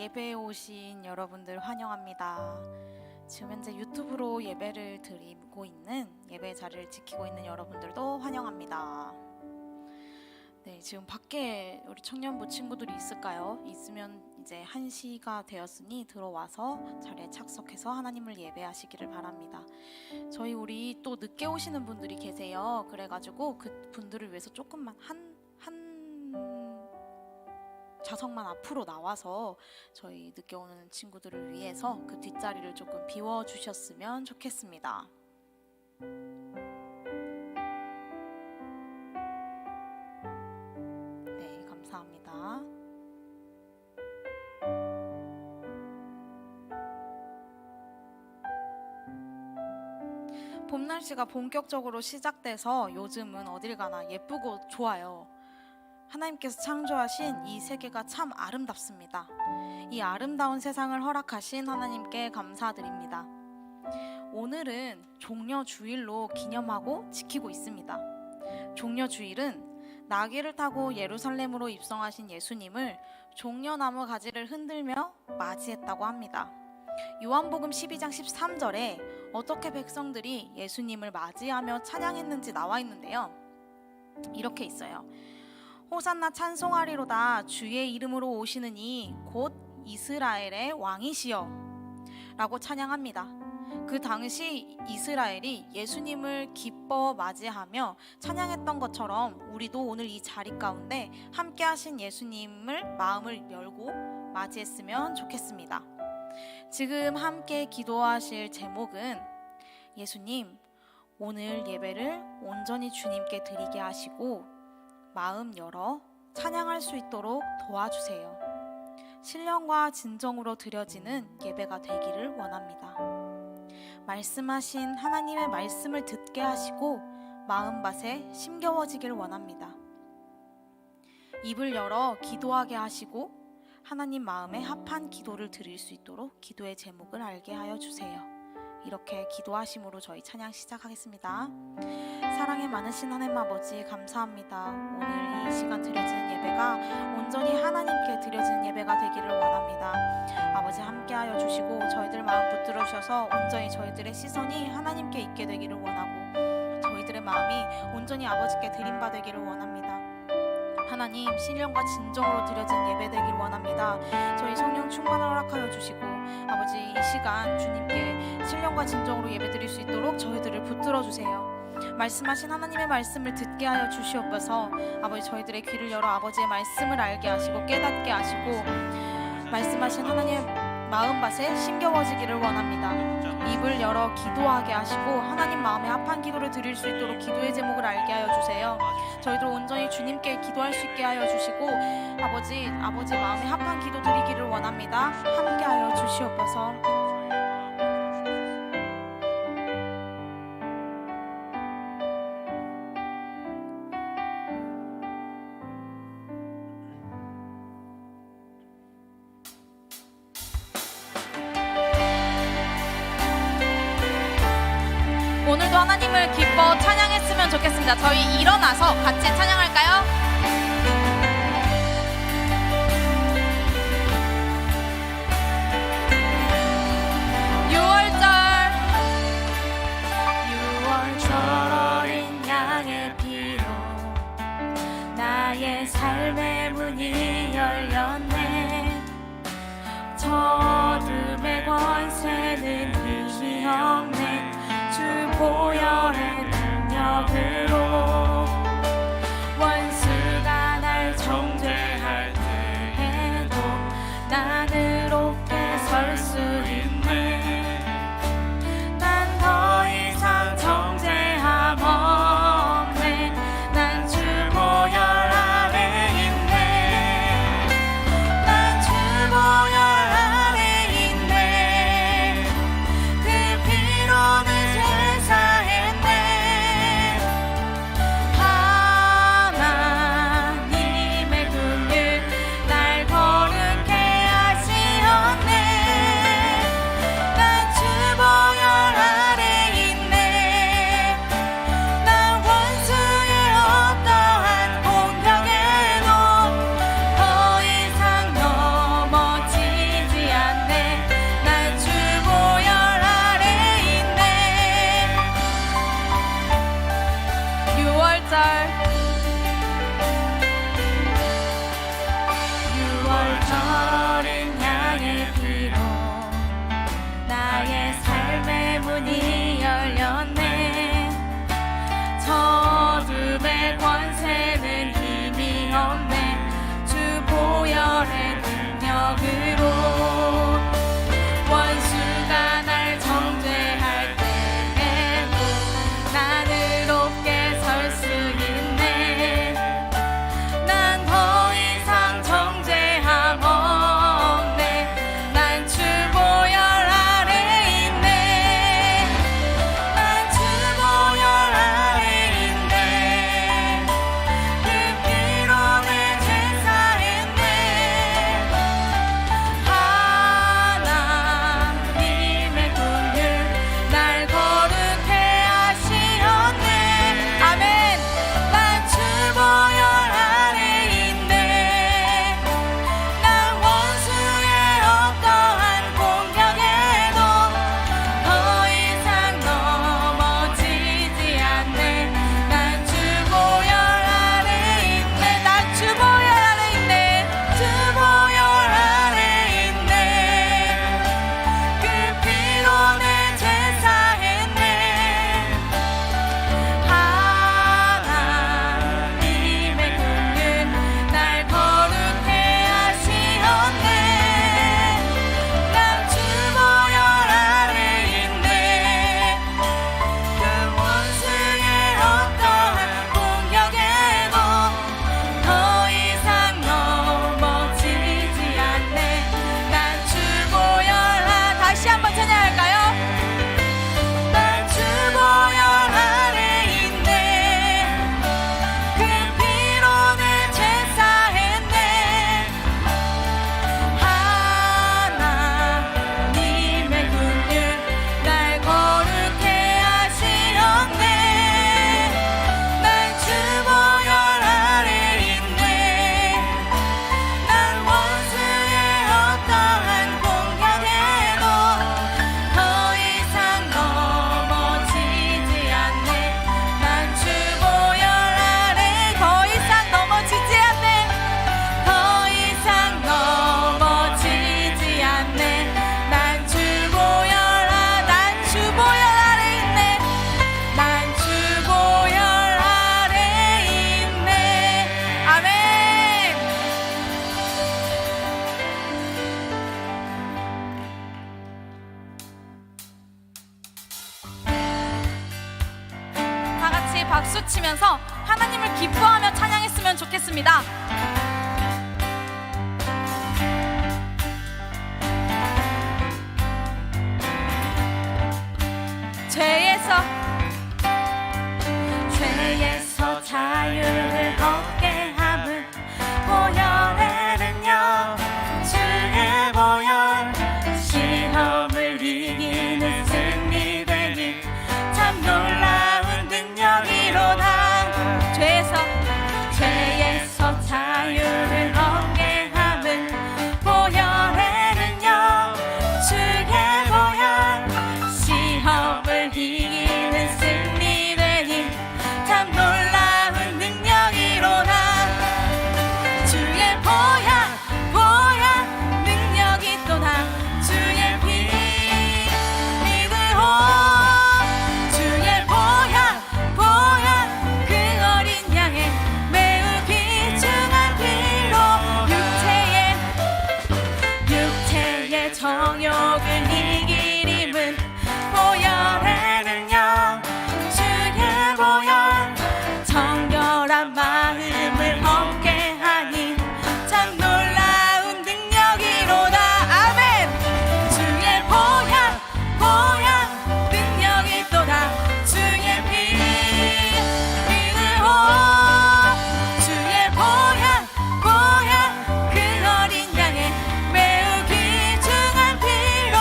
예배에 오신 여러분들 환영합니다. 지금 현재 유튜브로 예배를 드리고 있는, 예배 자리를 지키고 있는 여러분들도 환영합니다. 네, 지금 밖에 우리 청년부 친구들이 있을까요? 있으면 이제 1시가 되었으니 들어와서 자리에 착석해서 하나님을 예배하시기를 바랍니다. 저희 우리 또 늦게 오시는 분들이 계세요. 그래가지고 그 분들을 위해서 조금만 한 좌석만 앞으로 나와서 저희 늦게 오는 친구들을 위해서 그 뒷자리를 조금 비워주셨으면 좋겠습니다. 네, 감사합니다. 봄 날씨가 본격적으로 시작돼서 요즘은 어딜 가나 예쁘고 좋아요. 하나님께서 창조하신 이 세계가 참 아름답습니다. 이 아름다운 세상을 허락하신 하나님께 감사드립니다. 오늘은 종려주일로 기념하고 지키고 있습니다. 종려주일은 나귀를 타고 예루살렘으로 입성하신 예수님을 종려나무 가지를 흔들며 맞이했다고 합니다. 요한복음 12장 13절에 어떻게 백성들이 예수님을 맞이하며 찬양했는지 나와 있는데요. 이렇게 있어요. 호산나 찬송하리로다 주의 이름으로 오시는 이 곧 이스라엘의 왕이시여 라고 찬양합니다. 그 당시 이스라엘이 예수님을 기뻐 맞이하며 찬양했던 것처럼 우리도 오늘 이 자리 가운데 함께 하신 예수님을 마음을 열고 맞이했으면 좋겠습니다. 지금 함께 기도하실 제목은 예수님, 오늘 예배를 온전히 주님께 드리게 하시고 마음 열어 찬양할 수 있도록 도와주세요. 신령과 진정으로 드려지는 예배가 되기를 원합니다. 말씀하신 하나님의 말씀을 듣게 하시고 마음밭에 심겨워지기를 원합니다. 입을 열어 기도하게 하시고 하나님 마음에 합한 기도를 드릴 수 있도록 기도의 제목을 알게 하여 주세요. 이렇게 기도하심으로 저희 찬양 시작하겠습니다. 사랑이 많으신 하나님 아버지 감사합니다. 오늘 이 시간 드려지는 예배가 온전히 하나님께 드려지는 예배가 되기를 원합니다. 아버지 함께하여 주시고 저희들 마음 붙들어 주셔서 온전히 저희들의 시선이 하나님께 있게 되기를 원하고 저희들의 마음이 온전히 아버지께 드림바 되기를 원합니다. 하나님, 신령과 진정으로 드려진 예배 되길 원합니다. 저희 성령 충만을 허락하여 주시고 아버지 이 시간 주님께 신령과 진정으로 예배 드릴 수 있도록 저희들을 붙들어 주세요. 말씀하신 하나님의 말씀을 듣게 하여 주시옵소서. 아버지 저희들의 귀를 열어 아버지의 말씀을 알게 하시고 깨닫게 하시고 말씀하신 하나님의 마음밭에 심겨워지기를 원합니다. 입을 열어 기도하게 하시고 하나님 마음에 합한 기도를 드릴 수 있도록 기도의 제목을 알게 하여 주세요. 저희들 온전히 주님께 기도할 수 있게 하여 주시고 아버지 마음에 합한 기도 드리기를 원합니다. 함께 하여 주시옵소서. 오늘도 하나님을 기뻐 찬양했으면 좋겠습니다. 저희 일어나서 같이 찬양할까요? 6월절 어린 양의 피로 나의 삶의 문이 열렸네. 저 어둠의 권세는 힘이 없네. 주 보혈의 능력으로 원수가 날 정죄할 때에도 난 의롭게 설 수 있네. 난 더 이상 정죄함 없네. 난 주 보혈 아래 있네. 난 주 보혈 아래 있네. 그 피로는 박수 치면서 하나님을 기뻐하며 찬양했으면 좋겠습니다. 죄에서 자유를 얻게 함은 보혈에는요 주의 보혈 시험을 이기는 승리되니 참 놀라운 능력이로다. 죄에서 자유를 얻게 함은 보혈에는요 주의 보혈 시험을 이기는 승리되니 참 놀라운 능력이로다. 주의 보혈 능력이 또다. 주의 피 믿으오. 주의 보혈 그 어린 양의 매우 귀중한 피로 육체의 정욕을 이기림은 보혈에는요 주의 보혈 정결한 마음을 얻게 하니 참 놀라운 능력이로다. 아멘. 주의 보혈 능력이 또다. 주의 피 믿으오. 주의 보혈 그 어린 양의 매우 귀중한 피로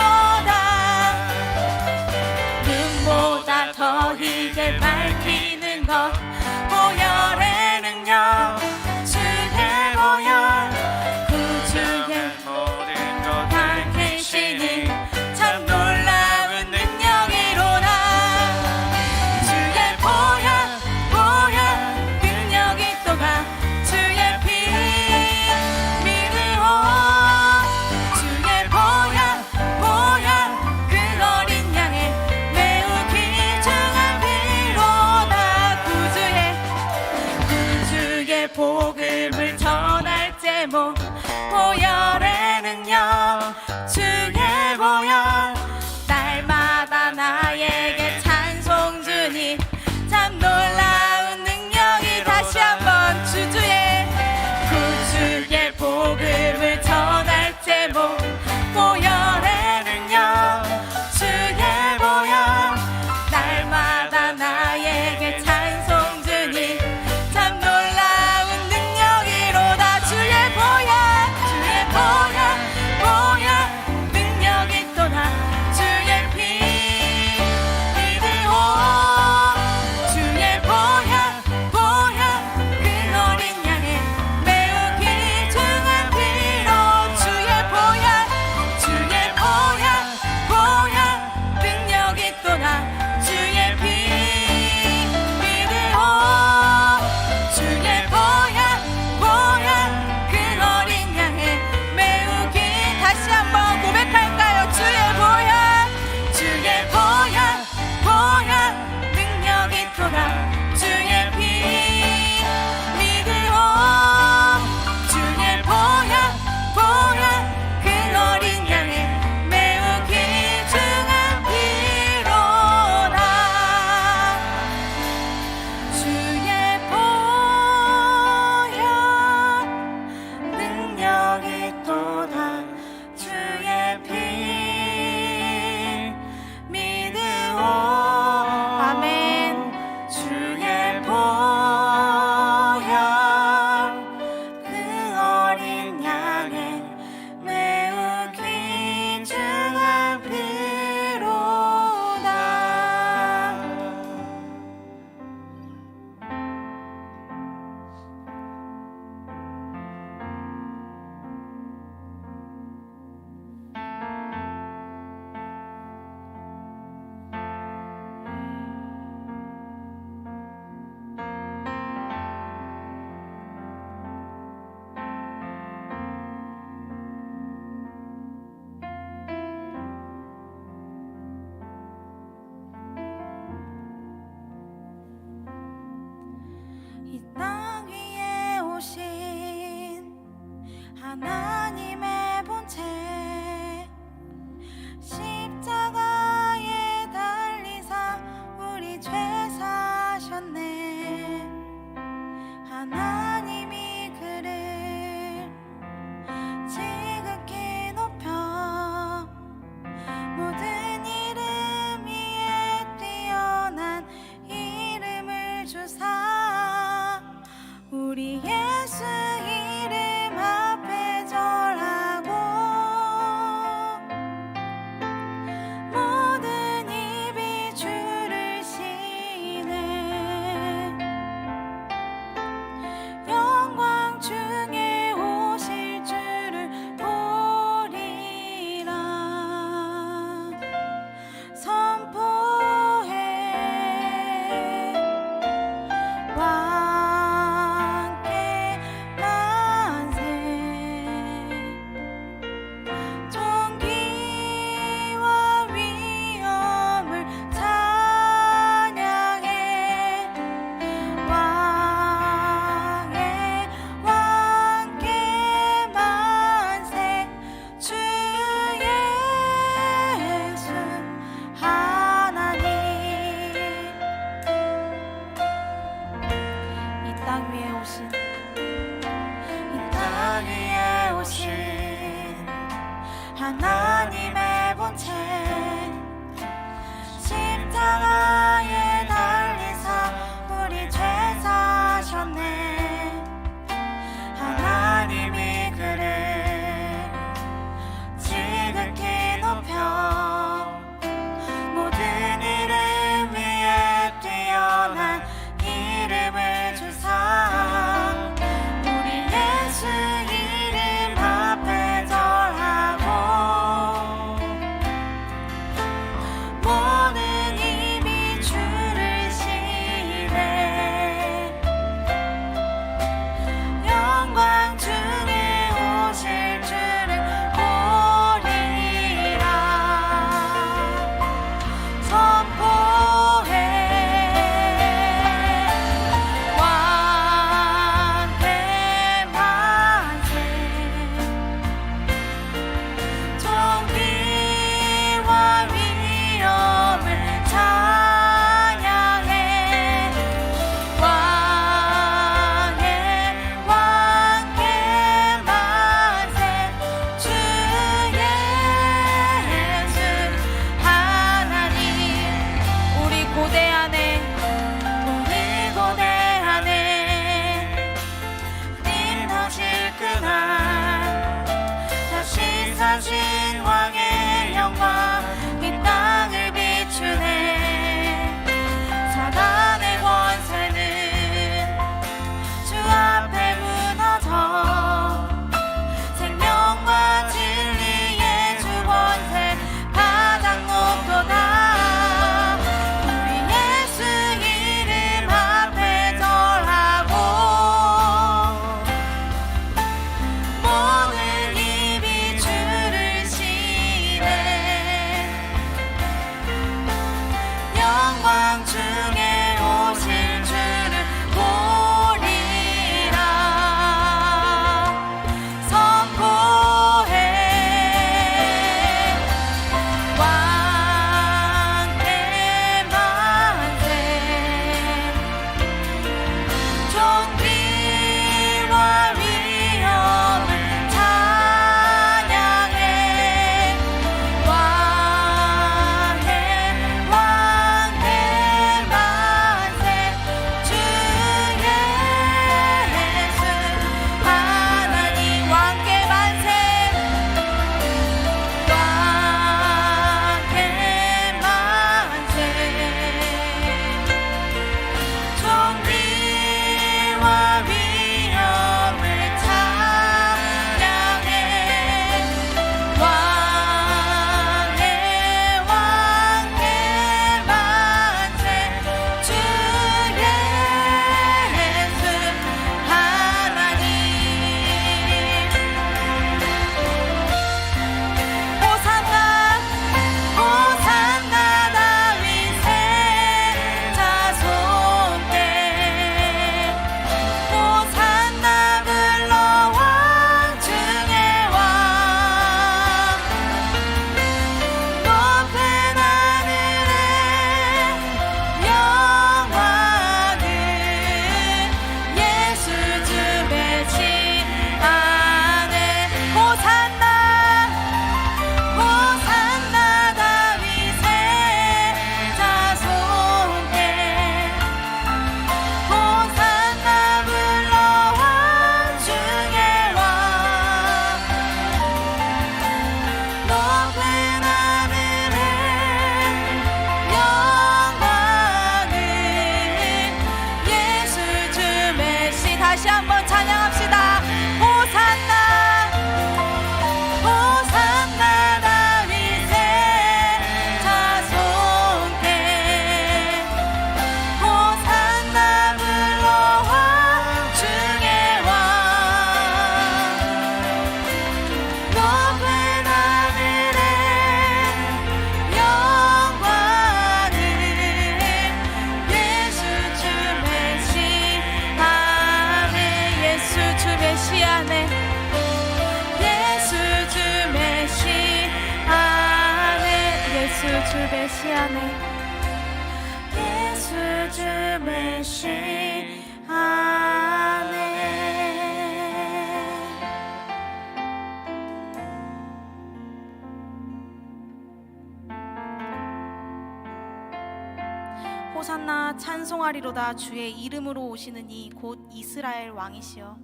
하나님의 본체 십자가에 달리사 우리 죄 사셨네. 하나님이 그를 지극히 높여 모든 이름 위에 뛰어난 이름을 주사 우리 예수 이름 앞에 절하고 모든 입이 주를 시래. 영광 중에 오실 줄을 보리라. 선포해 왕의 만세. 존귀와 위엄을 찬양해. 왕의 만세. 주 예수 하나님 우리 고대 안에 님 오실 그날 다시 사신 왕의 영광 이 땅을 비추네. 사단의 권세는 주 앞에 무너져 생명과 진리의 주 권세 바닥 높도다. 우리 예수 이름 앞에 절하고 모든 입이 주를 시래. 영광 중에 오실 줄을 보리라. 선포해 왕의 만세. 존귀와 위엄을 찬양해. 왕의 만세. 주 예수 하나님 왕의 만세. 왕의 만세. 존귀와 위엄을 찬양해. 왕의 만세. 주 예수 하나님. 호산나 호산나 다윗의 자손께 호산나 불러 왕 중의 왕 높은 하늘에 영광은 예수 주 계신 안에. 호산나 호산나 다윗의 자손께 호산나 불러 왕 중의 왕 높은 하늘에 영광은 예수 주 메시. 다시 한번 찬양합시다. 호산나 호산나 다윗의 자손께 호산나 불러 왕 중의 왕 높은 하늘에 영광은 예수 주 메시 안에. 예수 주 메시 안에. 예수 주 메시 안에. 예수 주 메시 안에. 예수 주 메시 안에. 호산나 찬송하리로다. 주의 이름으로 오시는 이 곧 이스라엘 왕이시여.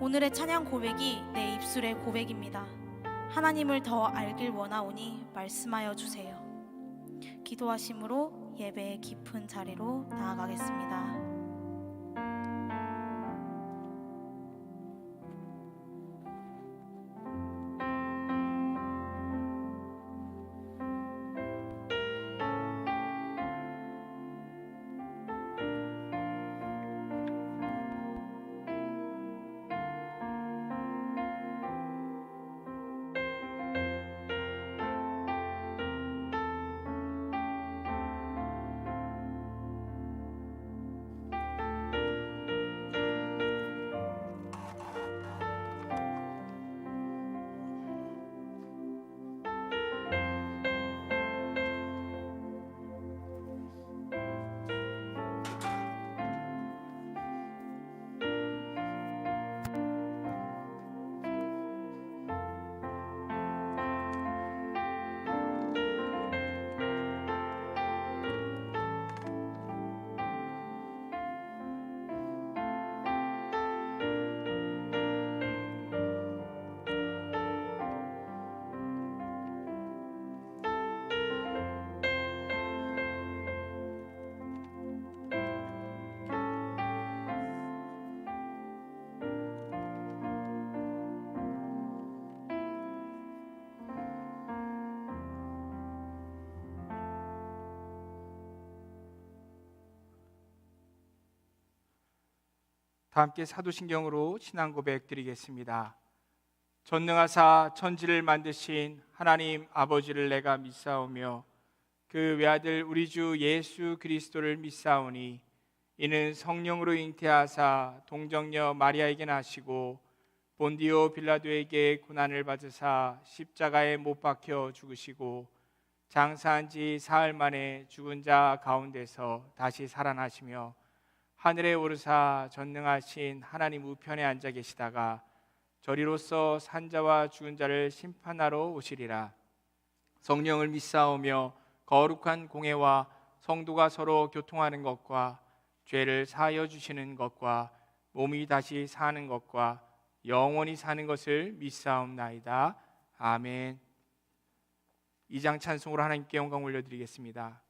오늘의 찬양 고백이 내 입술의 고백입니다. 하나님을 더 알길 원하오니 말씀하여 주세요. 기도하심으로 예배의 깊은 자리로 나아가겠습니다. 다 함께 사도신경으로 신앙 고백 드리겠습니다. 전능하사 천지를 만드신 하나님 아버지를 내가 믿사오며 그 외아들 우리 주 예수 그리스도를 믿사오니 이는 성령으로 잉태하사 동정녀 마리아에게 나시고 본디오 빌라도에게 고난을 받으사 십자가에 못 박혀 죽으시고 장사한 지 사흘 만에 죽은 자 가운데서 다시 살아나시며 하늘에 오르사 전능하신 하나님 우편에 앉아 계시다가 저리로서 산자와 죽은 자를 심판하러 오시리라. 성령을 믿사오며 거룩한 공회와 성도가 서로 교통하는 것과 죄를 사하여 주시는 것과 몸이 다시 사는 것과 영원히 사는 것을 믿사옵나이다. 아멘. 2장 찬송으로 하나님께 영광 올려드리겠습니다.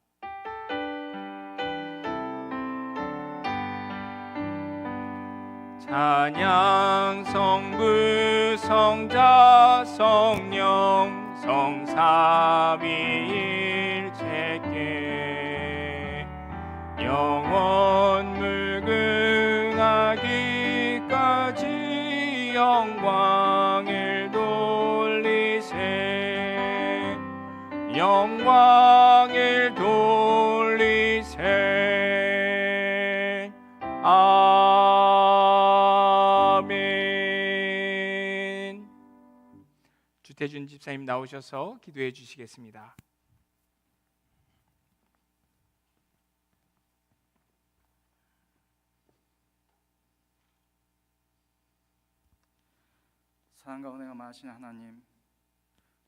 찬양 성부 성자 성령 성삼위일체께 영원 무궁하기까지 영광을 돌리세 영광을 돌리세 아멘. 주태준 집사님 나오셔서 기도해 주시겠습니다. 사랑과 은혜가 많으신 하나님,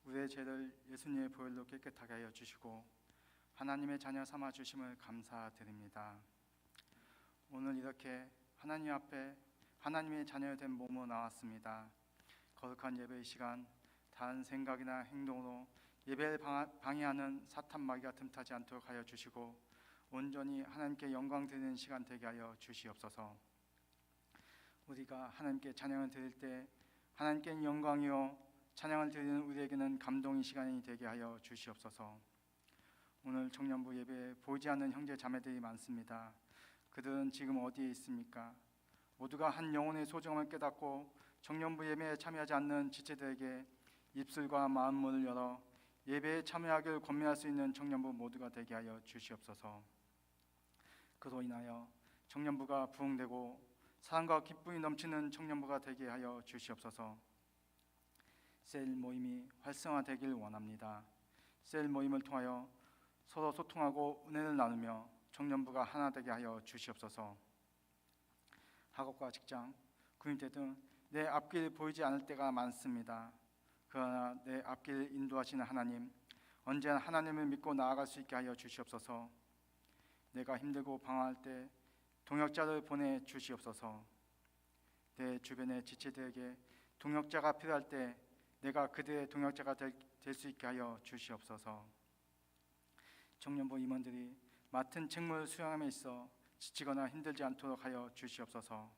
우리의 죄를 예수님의 보혈로 깨끗하게 하여 주시고 하나님의 자녀 삼아 주심을 감사드립니다. 오늘 이렇게 하나님 앞에 하나님의 자녀 된 몸으로 나왔습니다. 거룩한 예배의 시간, 다른 생각이나 행동으로 예배를 방해하는 사탄 마귀가 틈타지 않도록 하여 주시고 온전히 하나님께 영광 드리는 시간 되게 하여 주시옵소서. 우리가 하나님께 찬양을 드릴 때 하나님께는 영광이요 찬양을 드리는 우리에게는 감동의 시간이 되게 하여 주시옵소서. 오늘 청년부 예배에 보이지 않는 형제 자매들이 많습니다. 그들은 지금 어디에 있습니까? 모두가 한 영혼의 소중함을 깨닫고 청년부 예배에 참여하지 않는 지체들에게 입술과 마음문을 열어 예배에 참여하기를 권면할 수 있는 청년부 모두가 되게 하여 주시옵소서. 그로 인하여 청년부가 부흥되고 사랑과 기쁨이 넘치는 청년부가 되게 하여 주시옵소서. 셀 모임이 활성화되길 원합니다. 셀 모임을 통하여 서로 소통하고 은혜를 나누며 청년부가 하나 되게 하여 주시옵소서. 학업과 직장, 군인대 등 내 앞길 보이지 않을 때가 많습니다. 그러나 내 앞길 인도하시는 하나님, 언제나 하나님을 믿고 나아갈 수 있게 하여 주시옵소서. 내가 힘들고 방황할 때 동역자를 보내 주시옵소서. 내 주변의 지체들에게 동역자가 필요할 때 내가 그들의 동역자가 될 수 있게 하여 주시옵소서. 청년부 임원들이 맡은 책무를 수행함에 있어 지치거나 힘들지 않도록 하여 주시옵소서.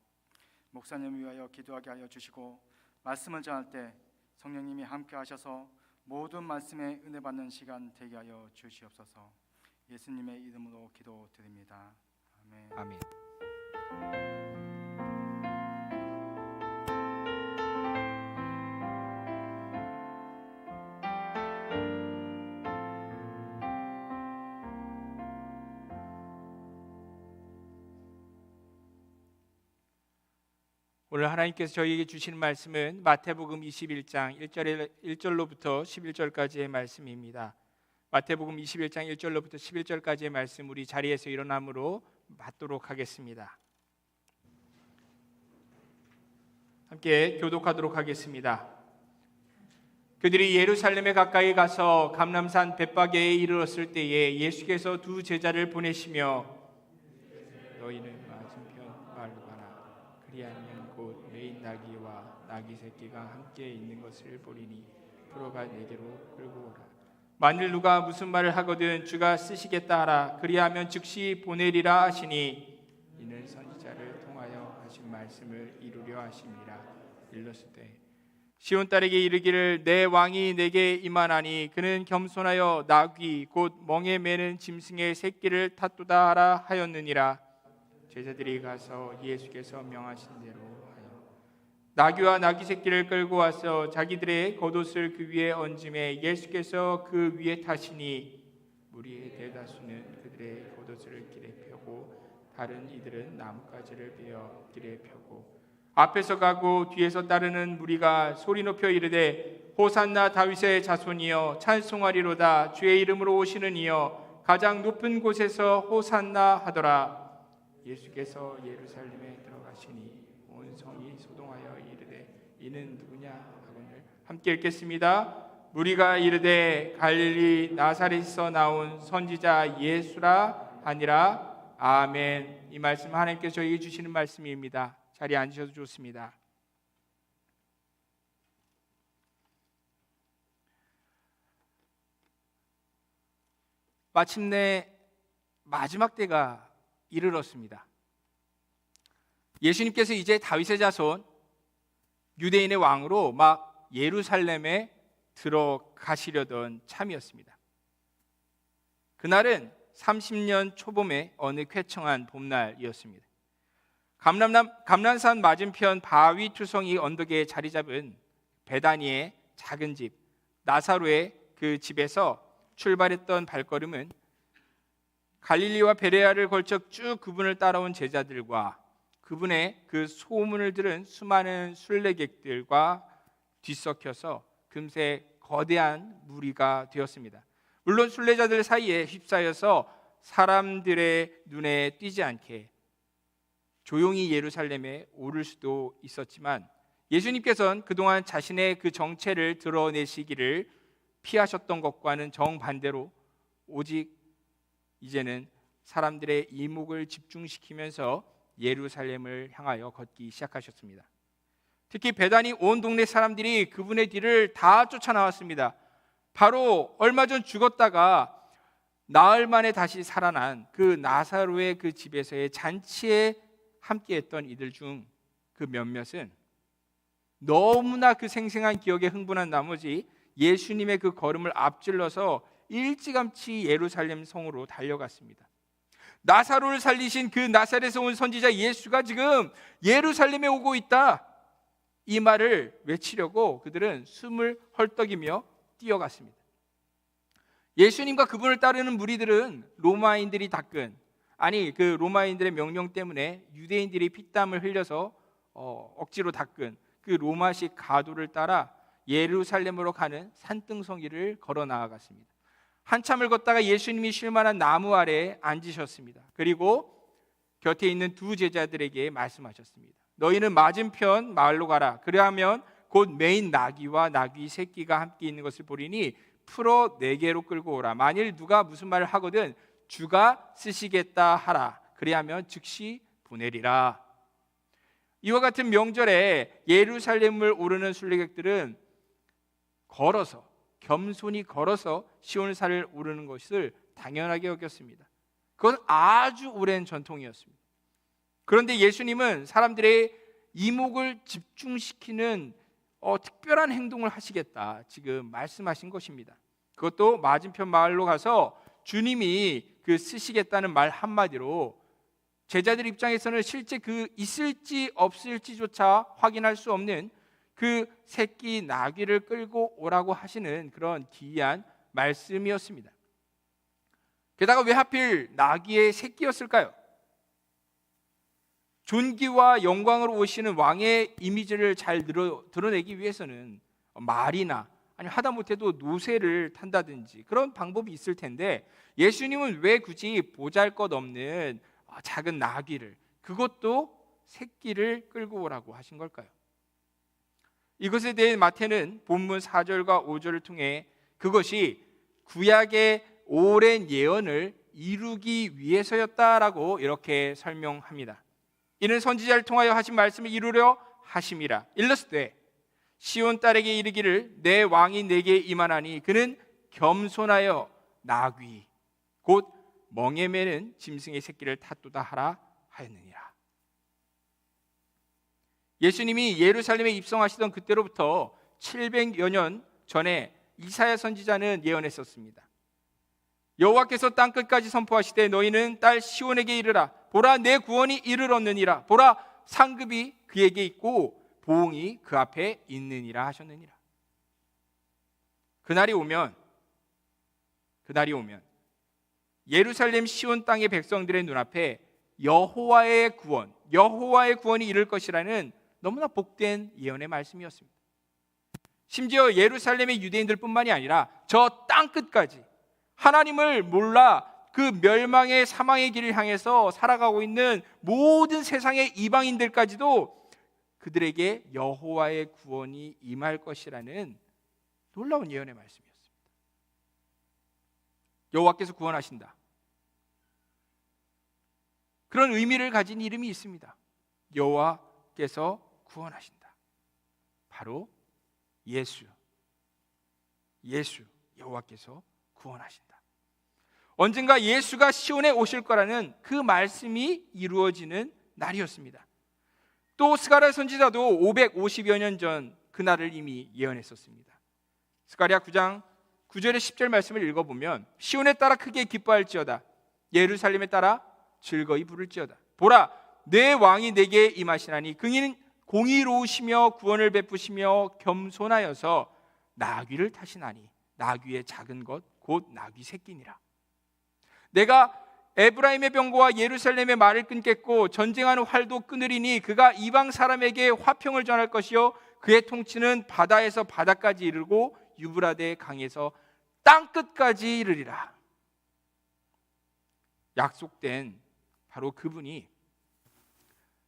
목사님을 위하여 기도하게 하여 주시고 말씀을 전할 때 성령님이 함께 하셔서 모든 말씀에 은혜 받는 시간 되게 하여 주시옵소서. 예수님의 이름으로 기도드립니다. 아멘. 아멘. 오늘 하나님께서 저희에게 주시는 말씀은 마태복음 21장 1절로부터 11절까지의 말씀입니다. 마태복음 21장 1절로부터 11절까지의 말씀 우리 자리에서 일어남으로 받도록 하겠습니다. 함께 교독하도록 하겠습니다. 그들이 예루살렘에 가까이 가서 감람산 벳바게에 이르렀을 때에 예수께서 두 제자를 보내시며 너희는 맞은편 마을로 가라. 그리하면 곧 메인 나귀와 나귀 새끼가 함께 있는 것을 보리니 풀어가 내게로 끌고 오라. 만일 누가 무슨 말을 하거든 주가 쓰시겠다 하라. 그리하면 즉시 보내리라 하시니 이는 선지자를 통하여 하신 말씀을 이루려 하심이라. 일렀을 때 시온 딸에게 이르기를 내 왕이 내게 임하나니 그는 겸손하여 나귀 곧 멍에 매는 짐승의 새끼를 탔도다 하라 하였느니라. 제자들이 가서 예수께서 명하신 대로 하여 나귀와 나귀 새끼를 끌고 와서 자기들의 겉옷을 그 위에 얹음에 예수께서 그 위에 타시니 무리의 대다수는 그들의 겉옷을 길에 펴고 다른 이들은 나뭇가지를 베어 길에 펴고 앞에서 가고 뒤에서 따르는 무리가 소리 높여 이르되 호산나 다윗의 자손이여 찬송하리로다. 주의 이름으로 오시는 이여 가장 높은 곳에서 호산나 하더라. 예수께서 예루살렘에 들어가시니 온 성이 소동하여 이르되 이는 누구냐 하거늘 함께 읽겠습니다. 무리가 이르되 갈릴리 나사렛에서 나온 선지자 예수라 하니라. 아멘. 이 말씀 하나님께서 저에게 주시는 말씀입니다. 자리에 앉으셔도 좋습니다. 마침내 마지막 때가 이르렀습니다. 예수님께서 이제 다윗의 자손 유대인의 왕으로 막 예루살렘에 들어가시려던 참이었습니다. 그날은 30년 초봄의 어느 쾌청한 봄날이었습니다. 감람산 맞은편 바위 투성이 언덕에 자리 잡은 베다니의 작은 집 나사로의 그 집에서 출발했던 발걸음은 갈릴리와 베레아를 걸쳐 쭉 그분을 따라온 제자들과 그분의 그 소문을 들은 수많은 순례객들과 뒤섞여서 금세 거대한 무리가 되었습니다. 물론 순례자들 사이에 휩싸여서 사람들의 눈에 띄지 않게 조용히 예루살렘에 오를 수도 있었지만 예수님께서는 그동안 자신의 그 정체를 드러내시기를 피하셨던 것과는 정반대로 오직 이제는 사람들의 이목을 집중시키면서 예루살렘을 향하여 걷기 시작하셨습니다. 특히 베다니 온 동네 사람들이 그분의 뒤를 다 쫓아나왔습니다. 바로 얼마 전 죽었다가 나흘 만에 다시 살아난 그 나사로의 그 집에서의 잔치에 함께했던 이들 중 그 몇몇은 너무나 그 생생한 기억에 흥분한 나머지 예수님의 그 걸음을 앞질러서 일찌감치 예루살렘 성으로 달려갔습니다. 나사로를 살리신 그 나사렛에서 온 선지자 예수가 지금 예루살렘에 오고 있다, 이 말을 외치려고 그들은 숨을 헐떡이며 뛰어갔습니다. 예수님과 그분을 따르는 무리들은 로마인들이 그 로마인들의 명령 때문에 유대인들이 피땀을 흘려서 억지로 닦은 그 로마식 가도를 따라 예루살렘으로 가는 산등성이를 걸어 나아갔습니다. 한참을 걷다가 예수님이 쉴 만한 나무 아래에 앉으셨습니다. 그리고 곁에 있는 두 제자들에게 말씀하셨습니다. 너희는 맞은편 마을로 가라. 그리하면 곧 메인 나귀와 나귀 새끼가 함께 있는 것을 보리니 풀어 내게로 끌고 오라. 만일 누가 무슨 말을 하거든 주가 쓰시겠다 하라. 그리하면 즉시 보내리라. 이와 같은 명절에 예루살렘을 오르는 순례객들은 걸어서, 겸손히 걸어서 시온산을 오르는 것을 당연하게 여겼습니다. 그건 아주 오랜 전통이었습니다. 그런데 예수님은 사람들의 이목을 집중시키는 특별한 행동을 하시겠다 지금 말씀하신 것입니다. 그것도 맞은편 마을로 가서 주님이 그 쓰시겠다는 말 한마디로 제자들 입장에서는 실제 그 있을지 없을지조차 확인할 수 없는 그 새끼 나귀를 끌고 오라고 하시는 그런 기이한 말씀이었습니다. 게다가 왜 하필 나귀의 새끼였을까요? 존귀와 영광으로 오시는 왕의 이미지를 잘 드러내기 위해서는 말이나 아니 하다못해도 노새를 탄다든지 그런 방법이 있을 텐데 예수님은 왜 굳이 보잘것없는 작은 나귀를, 그것도 새끼를 끌고 오라고 하신 걸까요? 이것에 대해 마태는 본문 4절과 5절을 통해 그것이 구약의 오랜 예언을 이루기 위해서였다라고 이렇게 설명합니다. 이는 선지자를 통하여 하신 말씀을 이루려 하심이라. 일렀으되 시온 딸에게 이르기를 내 왕이 내게 임하나니 그는 겸손하여 나귀 곧 멍에 매는 짐승의 새끼를 탔도다 하라 하였느니라. 예수님이 예루살렘에 입성하시던 그때로부터 700여 년 전에 이사야 선지자는 예언했었습니다. 여호와께서 땅끝까지 선포하시되 너희는 딸 시온에게 이르라. 보라, 내 구원이 이르렀느니라. 보라, 상급이 그에게 있고 보응이 그 앞에 있느니라 하셨느니라. 그날이 오면 예루살렘 시온 땅의 백성들의 눈앞에 여호와의 구원이 이를 것이라는 너무나 복된 예언의 말씀이었습니다. 심지어 예루살렘의 유대인들뿐만이 아니라 저 땅끝까지 하나님을 몰라 그 멸망의 사망의 길을 향해서 살아가고 있는 모든 세상의 이방인들까지도 그들에게 여호와의 구원이 임할 것이라는 놀라운 예언의 말씀이었습니다. 여호와께서 구원하신다. 그런 의미를 가진 이름이 있습니다. 여호와께서 구원하신다. 바로 예수 여호와께서 구원하신다. 언젠가 예수가 시온에 오실 거라는 그 말씀이 이루어지는 날이었습니다. 또 스가랴 선지자도 550여 년 전 그날을 이미 예언했었습니다. 스가랴 9장 9절의 10절 말씀을 읽어보면 시온에 따라 크게 기뻐할지어다. 예루살렘에 따라 즐거이 부를지어다. 보라, 내 왕이 내게 임하시나니 그는 공의로우시며 구원을 베푸시며 겸손하여서 나귀를 타시나니 나귀의 작은 것 곧 나귀 새끼니라. 내가 에브라임의 병거와 예루살렘의 말을 끊겠고 전쟁하는 활도 끊으리니 그가 이방 사람에게 화평을 전할 것이요 그의 통치는 바다에서 바다까지 이르고 유브라데 강에서 땅끝까지 이르리라. 약속된 바로 그분이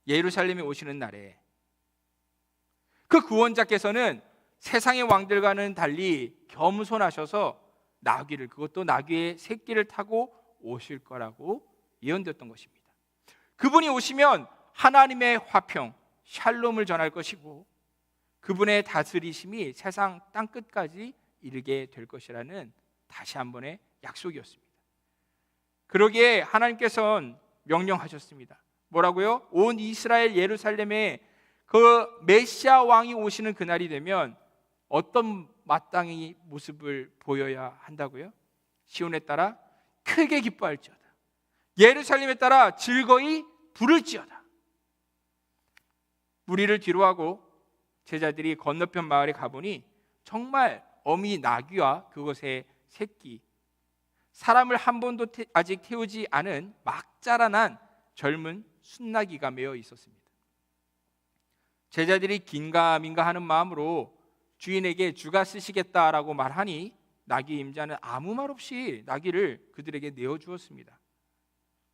예루살렘에 오시는 날에 그 구원자께서는 세상의 왕들과는 달리 겸손하셔서 나귀를, 그것도 나귀의 새끼를 타고 오실 거라고 예언됐던 것입니다. 그분이 오시면 하나님의 화평, 샬롬을 전할 것이고 그분의 다스리심이 세상 땅끝까지 이르게 될 것이라는 다시 한 번의 약속이었습니다. 그러기에 하나님께서는 명령하셨습니다. 뭐라고요? 온 이스라엘 예루살렘에 그 메시아 왕이 오시는 그날이 되면 어떤 마땅히 모습을 보여야 한다고요? 시온에 따라 크게 기뻐할지어다. 예루살렘에 따라 즐거이 부를지어다. 무리를 뒤로하고 제자들이 건너편 마을에 가보니 정말 어미 나귀와 그것의 새끼, 사람을 한 번도 아직 태우지 않은 막 자라난 젊은 순나귀가 매어 있었습니다. 제자들이 긴가민가 하는 마음으로 주인에게 주가 쓰시겠다라고 말하니 나귀 임자는 아무 말 없이 나귀를 그들에게 내어주었습니다.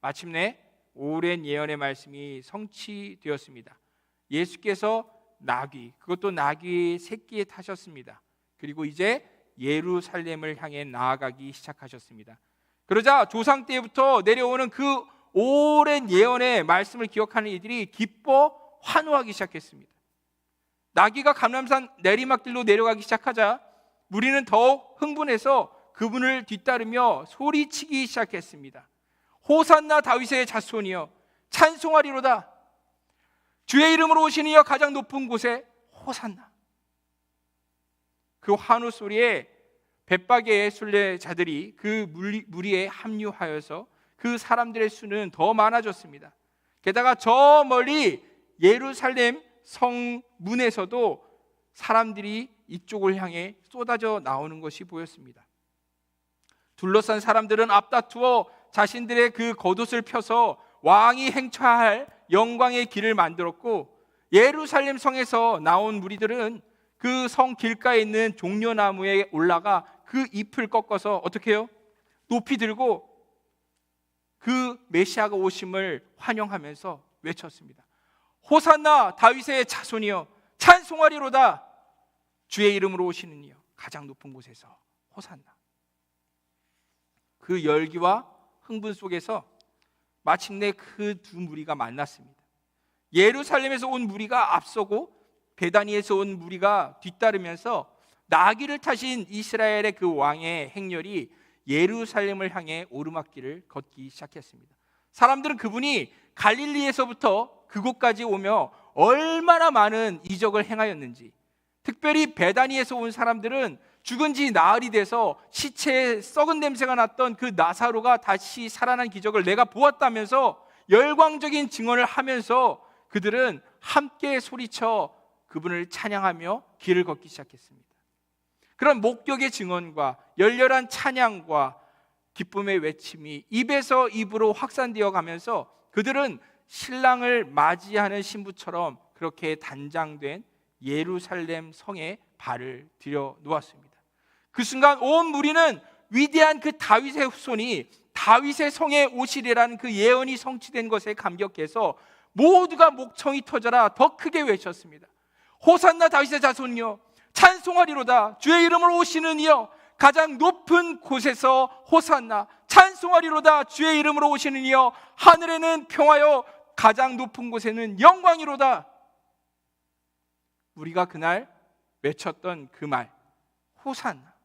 마침내 오랜 예언의 말씀이 성취되었습니다. 예수께서 나귀, 그것도 나귀의 새끼에 타셨습니다. 그리고 이제 예루살렘을 향해 나아가기 시작하셨습니다. 그러자 조상 때부터 내려오는 그 오랜 예언의 말씀을 기억하는 이들이 기뻐 환호하기 시작했습니다. 나귀가 감람산 내리막길로 내려가기 시작하자 무리는 더욱 흥분해서 그분을 뒤따르며 소리치기 시작했습니다. 호산나 다윗의 자손이여 찬송하리로다. 주의 이름으로 오시는 이여 가장 높은 곳에 호산나. 그 환호 소리에 벳박의 순례자들이 그 무리에 합류하여서 그 사람들의 수는 더 많아졌습니다. 게다가 저 멀리 예루살렘 성문에서도 사람들이 이쪽을 향해 쏟아져 나오는 것이 보였습니다. 둘러싼 사람들은 앞다투어 자신들의 그 겉옷을 펴서 왕이 행차할 영광의 길을 만들었고, 예루살렘 성에서 나온 무리들은 그 성 길가에 있는 종려나무에 올라가 그 잎을 꺾어서 어떻게 해요? 높이 들고 그 메시아가 오심을 환영하면서 외쳤습니다. 호산나 다윗의 자손이여 찬송하리로다. 주의 이름으로 오시는 이여 가장 높은 곳에서 호산나. 그 열기와 흥분 속에서 마침내 그 두 무리가 만났습니다. 예루살렘에서 온 무리가 앞서고 베다니에서 온 무리가 뒤따르면서 나귀를 타신 이스라엘의 그 왕의 행렬이 예루살렘을 향해 오르막길을 걷기 시작했습니다. 사람들은 그분이 갈릴리에서부터 그곳까지 오며 얼마나 많은 이적을 행하였는지, 특별히 베다니에서 온 사람들은 죽은 지 나흘이 돼서 시체에 썩은 냄새가 났던 그 나사로가 다시 살아난 기적을 내가 보았다면서 열광적인 증언을 하면서 그들은 함께 소리쳐 그분을 찬양하며 길을 걷기 시작했습니다. 그런 목격의 증언과 열렬한 찬양과 기쁨의 외침이 입에서 입으로 확산되어 가면서 그들은 신랑을 맞이하는 신부처럼 그렇게 단장된 예루살렘 성에 발을 들여 놓았습니다. 그 순간 온 무리는 위대한 그 다윗의 후손이 다윗의 성에 오시리라는 그 예언이 성취된 것에 감격해서 모두가 목청이 터져라 더 크게 외쳤습니다. 호산나 다윗의 자손이여 찬송하리로다. 주의 이름으로 오시는 이여 가장 높은 곳에서 호산나. 찬송하리로다. 주의 이름으로 오시는 이여 하늘에는 평화여 가장 높은 곳에는 영광이로다. 우리가 그날 외쳤던 그 말, 호산나,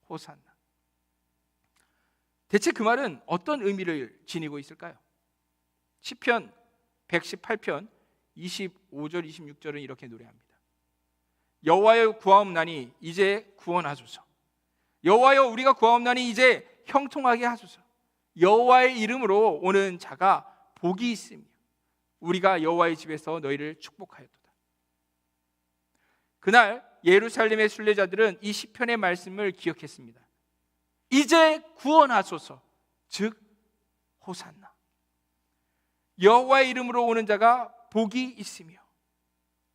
호산나. 대체 그 말은 어떤 의미를 지니고 있을까요? 시편 118편 25절 26절은 이렇게 노래합니다. 여호와여 구하옵나니 이제 구원하소서. 여호와여 우리가 구하옵나니 이제 형통하게 하소서. 여호와의 이름으로 오는 자가 복이 있으며 우리가 여호와의 집에서 너희를 축복하였도다. 그날 예루살렘의 순례자들은 이 시편의 말씀을 기억했습니다. 이제 구원하소서, 즉 호산나. 여호와의 이름으로 오는 자가 복이 있으며.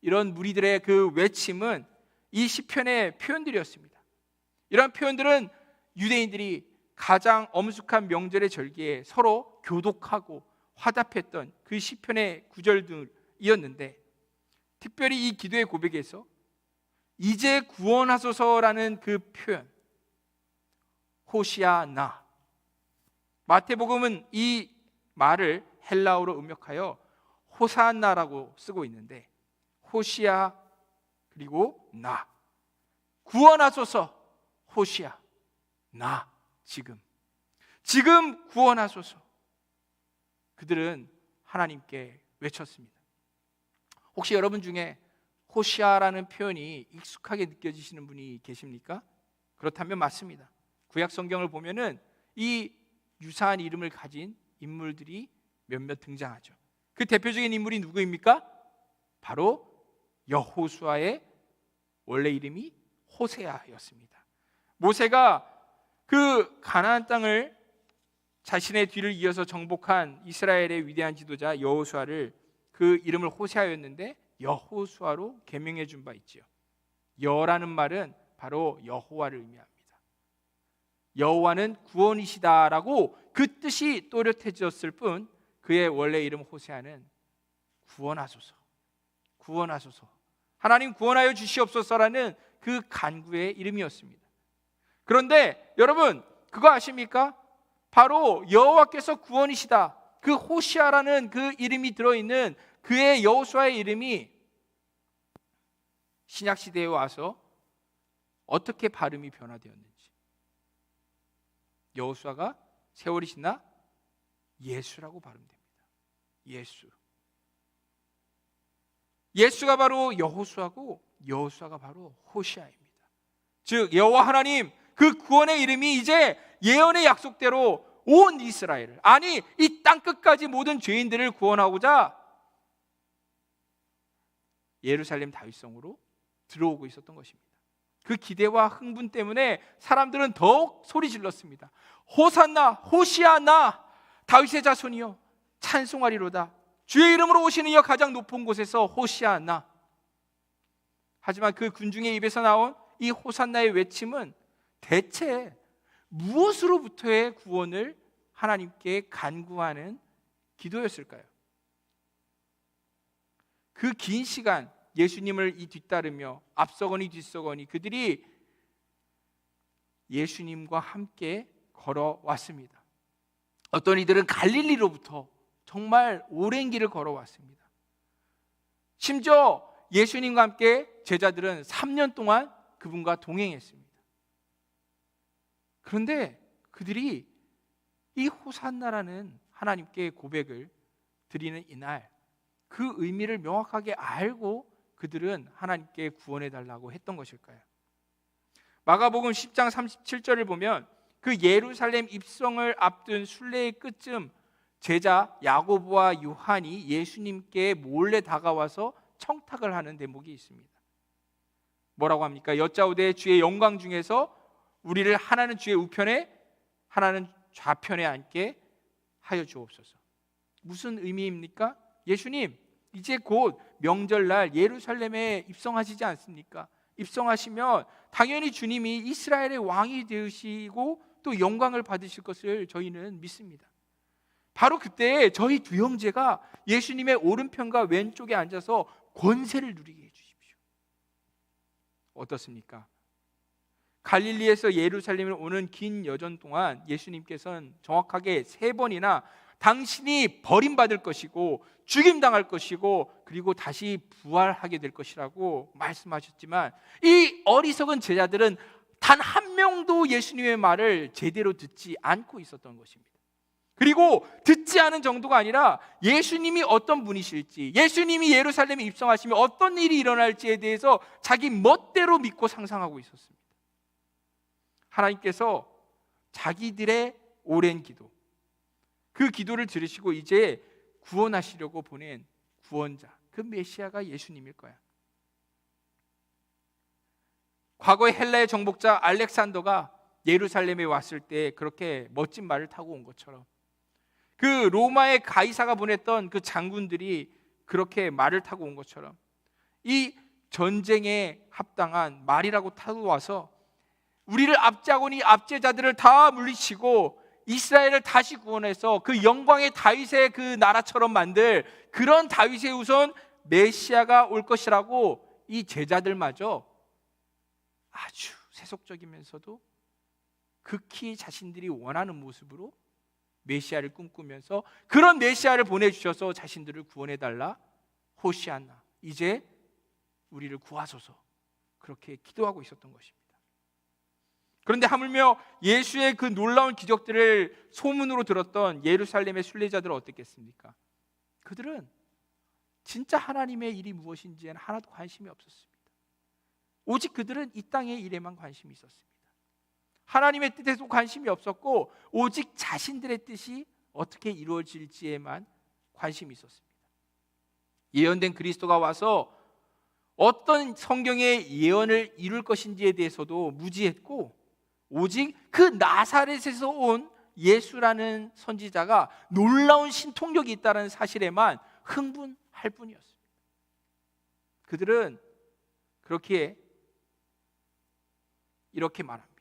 이런 무리들의 그 외침은 이 시편의 표현들이었습니다. 이런 표현들은 유대인들이 가장 엄숙한 명절의 절기에 서로 교독하고 화답했던 그 시편의 구절들이었는데, 특별히 이 기도의 고백에서 이제 구원하소서라는 그 표현, 호시아나, 마태복음은 이 말을 헬라어로 음역하여 호산나라고 쓰고 있는데, 호시아 그리고 나, 구원하소서, 호시아 나, 지금 구원하소서. 그들은 하나님께 외쳤습니다. 혹시 여러분 중에 호시아라는 표현이 익숙하게 느껴지시는 분이 계십니까? 그렇다면 맞습니다. 구약 성경을 보면은 이 유사한 이름을 가진 인물들이 몇몇 등장하죠. 그 대표적인 인물이 누구입니까? 바로 여호수아의 원래 이름이 호세아였습니다. 모세가 그 가나안 땅을 자신의 뒤를 이어서 정복한 이스라엘의 위대한 지도자 여호수아를, 그 이름을 호세아였는데 여호수아로 개명해 준 바 있지요. 여라는 말은 바로 여호와를 의미합니다. 여호와는 구원이시다라고 그 뜻이 또렷해졌을 뿐, 그의 원래 이름 호세아는 구원하소서, 구원하소서, 하나님 구원하여 주시옵소서라는 그 간구의 이름이었습니다. 그런데 여러분 그거 아십니까? 바로 여호와께서 구원이시다. 그 호시아라는 그 이름이 들어있는 그의 여호수아의 이름이 신약 시대에 와서 어떻게 발음이 변화되었는지. 여호수아가 세월이 지나 예수라고 발음됩니다. 예수. 예수가 바로 여호수아고 여호수아가 바로 호시아입니다. 즉 여호와 하나님 그 구원의 이름이 이제 예언의 약속대로 온 이스라엘을, 아니 이 땅 끝까지 모든 죄인들을 구원하고자 예루살렘 다윗성으로 들어오고 있었던 것입니다. 그 기대와 흥분 때문에 사람들은 더욱 소리 질렀습니다. 호산나, 호시아나, 다윗의 자손이여 찬송하리로다. 주의 이름으로 오시는 이여 가장 높은 곳에서 호시아나. 하지만 그 군중의 입에서 나온 이 호산나의 외침은 대체 무엇으로부터의 구원을 하나님께 간구하는 기도였을까요? 그 긴 시간 예수님을 뒤따르며 앞서거니 뒤서거니 그들이 예수님과 함께 걸어왔습니다. 어떤 이들은 갈릴리로부터 정말 오랜 길을 걸어왔습니다. 심지어 예수님과 함께 제자들은 3년 동안 그분과 동행했습니다. 그런데 그들이 이 호산나라는 하나님께 고백을 드리는 이날 그 의미를 명확하게 알고 그들은 하나님께 구원해달라고 했던 것일까요? 마가복음 10장 37절을 보면 그 예루살렘 입성을 앞둔 순례의 끝쯤 제자 야고보와 요한이 예수님께 몰래 다가와서 청탁을 하는 대목이 있습니다. 뭐라고 합니까? 여짜오되 주의 영광 중에서 우리를 하나는 주의 우편에 하나는 좌편에 앉게 하여 주옵소서. 무슨 의미입니까? 예수님 이제 곧 명절날 예루살렘에 입성하시지 않습니까? 입성하시면 당연히 주님이 이스라엘의 왕이 되시고 또 영광을 받으실 것을 저희는 믿습니다. 바로 그때 저희 두 형제가 예수님의 오른편과 왼쪽에 앉아서 권세를 누리게 해주십시오. 어떻습니까? 갈릴리에서 예루살렘을 오는 긴 여정 동안 예수님께서는 정확하게 3번이나 당신이 버림받을 것이고 죽임당할 것이고 그리고 다시 부활하게 될 것이라고 말씀하셨지만 이 어리석은 제자들은 단 한 명도 예수님의 말을 제대로 듣지 않고 있었던 것입니다. 그리고 듣지 않은 정도가 아니라 예수님이 어떤 분이실지, 예수님이 예루살렘에 입성하시면 어떤 일이 일어날지에 대해서 자기 멋대로 믿고 상상하고 있었습니다. 하나님께서 자기들의 오랜 기도, 그 기도를 들으시고 이제 구원하시려고 보낸 구원자, 그 메시아가 예수님일 거야. 과거에 헬라의 정복자 알렉산더가 예루살렘에 왔을 때 그렇게 멋진 말을 타고 온 것처럼 그 로마의 가이사가 보냈던 그 장군들이 그렇게 말을 타고 온 것처럼 이 전쟁에 합당한 말이라고 타고 와서 우리를 압제하고니 압제자들을 다 물리치고 이스라엘을 다시 구원해서 그 영광의 다윗의 그 나라처럼 만들 그런 다윗의 후손 메시아가 올 것이라고 이 제자들마저 아주 세속적이면서도 극히 자신들이 원하는 모습으로 메시아를 꿈꾸면서 그런 메시아를 보내주셔서 자신들을 구원해달라, 호시아나, 이제 우리를 구하소서, 그렇게 기도하고 있었던 것입니다. 그런데 하물며 예수의 그 놀라운 기적들을 소문으로 들었던 예루살렘의 순례자들은 어땠겠습니까? 그들은 진짜 하나님의 일이 무엇인지에는 하나도 관심이 없었습니다. 오직 그들은 이 땅의 일에만 관심이 있었습니다. 하나님의 뜻에도 관심이 없었고 오직 자신들의 뜻이 어떻게 이루어질지에만 관심이 있었습니다. 예언된 그리스도가 와서 어떤 성경의 예언을 이룰 것인지에 대해서도 무지했고 오직 그 나사렛에서 온 예수라는 선지자가 놀라운 신통력이 있다는 사실에만 흥분할 뿐이었습니다. 그들은 그렇게 이렇게 말합니다.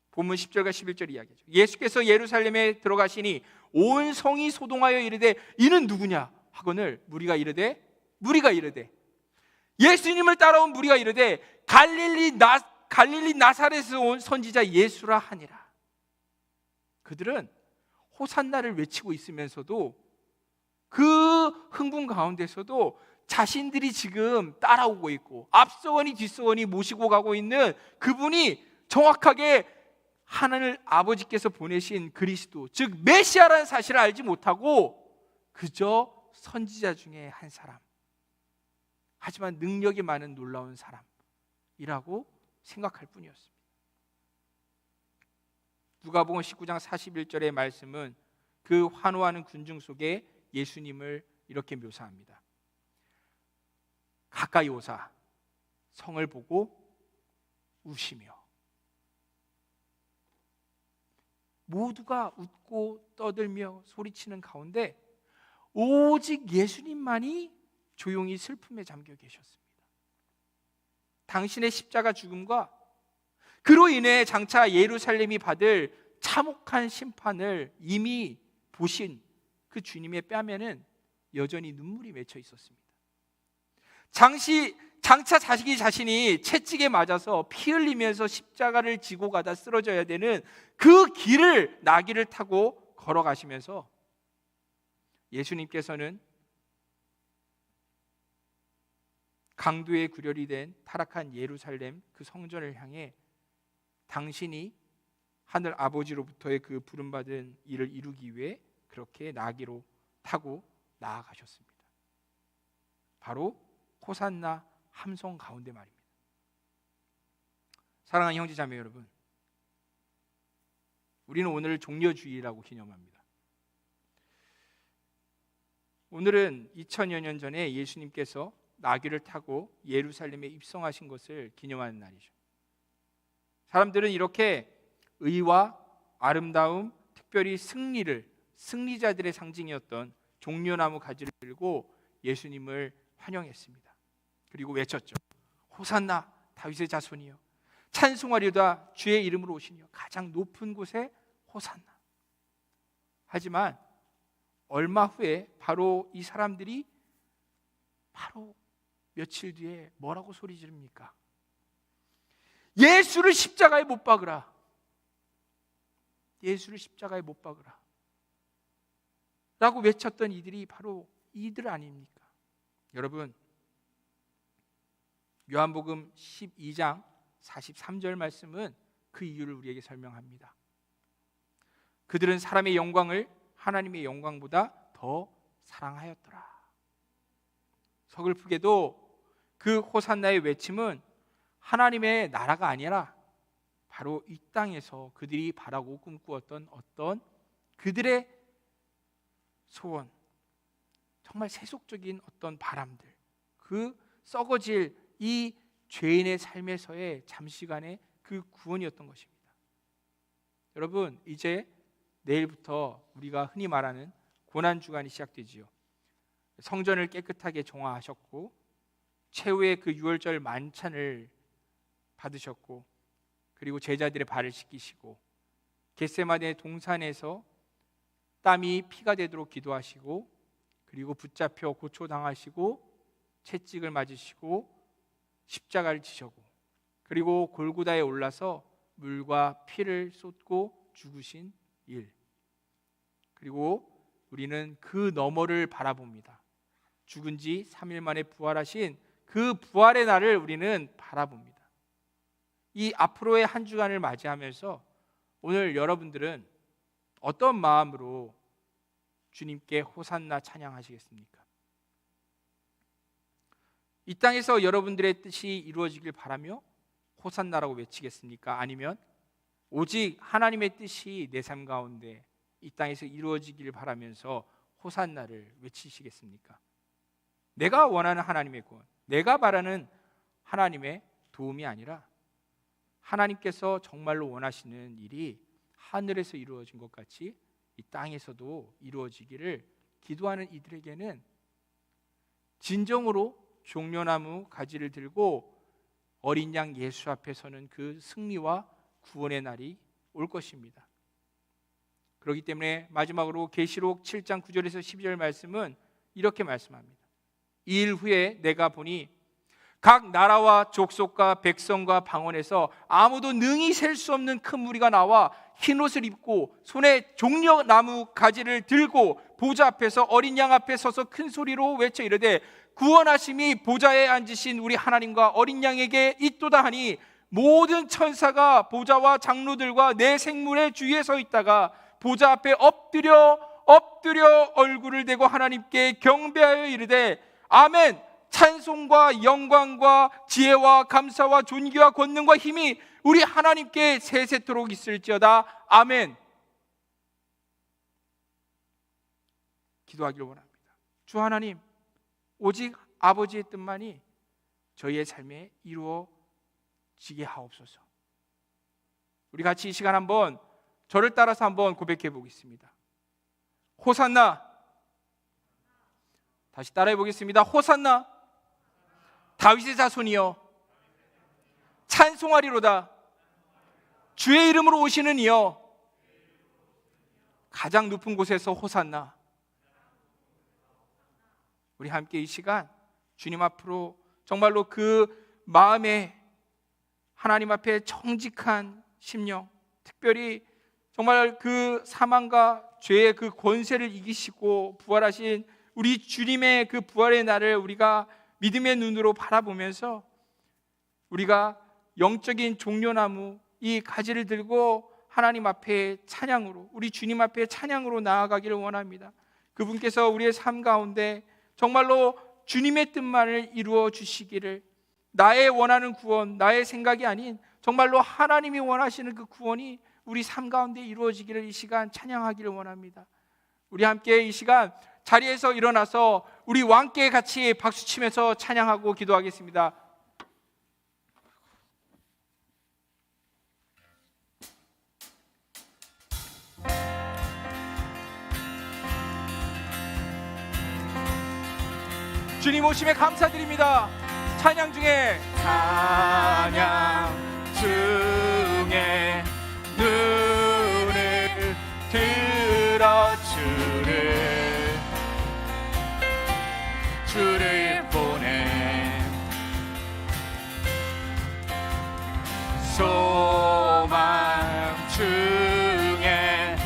본문 10절과 11절 이야기죠. 예수께서 예루살렘에 들어가시니 온 성이 소동하여 이르되 이는 누구냐 하거늘 무리가 이르되 예수님을 따라온 무리가 이르되 갈릴리 나사렛에서 온 선지자 예수라 하니라. 그들은 호산나를 외치고 있으면서도 그 흥분 가운데서도 자신들이 지금 따라오고 있고 앞서거니 뒤서거니 모시고 가고 있는 그분이 정확하게 하나님 아버지께서 보내신 그리스도, 즉 메시아라는 사실을 알지 못하고 그저 선지자 중에 한 사람, 하지만 능력이 많은 놀라운 사람이라고 생각할 뿐이었습니다. 누가복음 19장 41절의 말씀은 그 환호하는 군중 속에 예수님을 이렇게 묘사합니다. 가까이 오사 성을 보고 우시며. 모두가 웃고 떠들며 소리치는 가운데 오직 예수님만이 조용히 슬픔에 잠겨 계셨습니다. 당신의 십자가 죽음과 그로 인해 장차 예루살렘이 받을 참혹한 심판을 이미 보신 그 주님의 뺨에는 여전히 눈물이 맺혀 있었습니다. 장차 자신이 채찍에 맞아서 피 흘리면서 십자가를 지고 가다 쓰러져야 되는 그 길을 나귀를 타고 걸어가시면서 예수님께서는 강도의 구렬이 된 타락한 예루살렘 그 성전을 향해 당신이 하늘 아버지로부터의 그 부름받은 일을 이루기 위해 그렇게 나귀로 타고 나아가셨습니다. 바로 호산나 함성 가운데 말입니다. 사랑하는 형제 자매 여러분, 우리는 오늘 종려주일이라고 기념합니다. 오늘은 2000여 년 전에 예수님께서 나귀를 타고 예루살렘에 입성하신 것을 기념하는 날이죠. 사람들은 이렇게 의와 아름다움, 특별히 승리자들의 상징이었던 종려나무 가지를 들고 예수님을 환영했습니다. 그리고 외쳤죠. 호산나 다윗의 자손이여, 찬송하리로다 주의 이름으로 오시니여, 가장 높은 곳에 호산나. 하지만 얼마 후에 바로 이 사람들이 바로 며칠 뒤에 뭐라고 소리 지릅니까? 예수를 십자가에 못 박으라. 예수를 십자가에 못 박으라 라고 외쳤던 이들이 바로 이들 아닙니까? 여러분, 요한복음 12장 43절 말씀은 그 이유를 우리에게 설명합니다. 그들은 사람의 영광을 하나님의 영광보다 더 사랑하였더라. 서글프게도 그 호산나의 외침은 하나님의 나라가 아니라 바로 이 땅에서 그들이 바라고 꿈꾸었던 어떤 그들의 소원, 정말 세속적인 어떤 바람들, 그 썩어질 이 죄인의 삶에서의 잠시간의 그 구원이었던 것입니다. 여러분, 이제 내일부터 우리가 흔히 말하는 고난주간이 시작되지요. 성전을 깨끗하게 정화하셨고 최후의 그 유월절 만찬을 받으셨고, 그리고 제자들의 발을 씻기시고 겟세마네 동산에서 땀이 피가 되도록 기도하시고, 그리고 붙잡혀 고초당하시고 채찍을 맞으시고 십자가를 지셨고, 그리고 골고다에 올라서 물과 피를 쏟고 죽으신 일, 그리고 우리는 그 너머를 바라봅니다. 죽은 지 3일 만에 부활하신 그 부활의 날을 우리는 바라봅니다. 이 앞으로의 한 주간을 맞이하면서 오늘 여러분들은 어떤 마음으로 주님께 호산나 찬양하시겠습니까? 이 땅에서 여러분들의 뜻이 이루어지길 바라며 호산나라고 외치겠습니까? 아니면 오직 하나님의 뜻이 내 삶 가운데 이 땅에서 이루어지길 바라면서 호산나를 외치시겠습니까? 내가 원하는 하나님의 구원, 내가 바라는 하나님의 도움이 아니라 하나님께서 정말로 원하시는 일이 하늘에서 이루어진 것 같이 이 땅에서도 이루어지기를 기도하는 이들에게는 진정으로 종려나무 가지를 들고 어린 양 예수 앞에 서는 그 승리와 구원의 날이 올 것입니다. 그렇기 때문에 마지막으로 계시록 7장 9절에서 12절 말씀은 이렇게 말씀합니다. 이 일 후에 내가 보니 각 나라와 족속과 백성과 방언에서 아무도 능히 셀 수 없는 큰 무리가 나와 흰옷을 입고 손에 종려나무 가지를 들고 보좌 앞에서 어린 양 앞에 서서 큰 소리로 외쳐 이르되 구원하심이 보좌에 앉으신 우리 하나님과 어린 양에게 있도다 하니 모든 천사가 보좌와 장로들과 내 생물의 주위에 서 있다가 보좌 앞에 엎드려 얼굴을 대고 하나님께 경배하여 이르되 아멘. 찬송과 영광과 지혜와 감사와 존귀와 권능과 힘이 우리 하나님께 세세토록 있을지어다. 아멘. 기도하기를 원합니다. 주 하나님, 오직 아버지의 뜻만이 저희의 삶에 이루어지게 하옵소서. 우리 같이 이 시간 한번 저를 따라서 한번 고백해 보겠습니다. 호산나. 다시 따라해 보겠습니다. 호산나. 다윗의 자손이여 찬송하리로다. 주의 이름으로 오시는 이여 가장 높은 곳에서 호산나. 우리 함께 이 시간 주님 앞으로 정말로 그 마음에 하나님 앞에 정직한 심령, 특별히 정말 그 사망과 죄의 그 권세를 이기시고 부활하신 우리 주님의 그 부활의 날을 우리가 믿음의 눈으로 바라보면서 우리가 영적인 종려나무 이 가지를 들고 하나님 앞에 찬양으로, 우리 주님 앞에 찬양으로 나아가기를 원합니다. 그분께서 우리의 삶 가운데 정말로 주님의 뜻만을 이루어 주시기를, 나의 원하는 구원, 나의 생각이 아닌 정말로 하나님이 원하시는 그 구원이 우리 삶 가운데 이루어지기를 이 시간 찬양하기를 원합니다. 우리 함께 이 시간 자리에서 일어나서 우리 왕께 같이 박수치면서 찬양하고 기도하겠습니다. 주님 오심에 감사드립니다. 찬양 중에 눈을 들어 주를 보내 소망 중에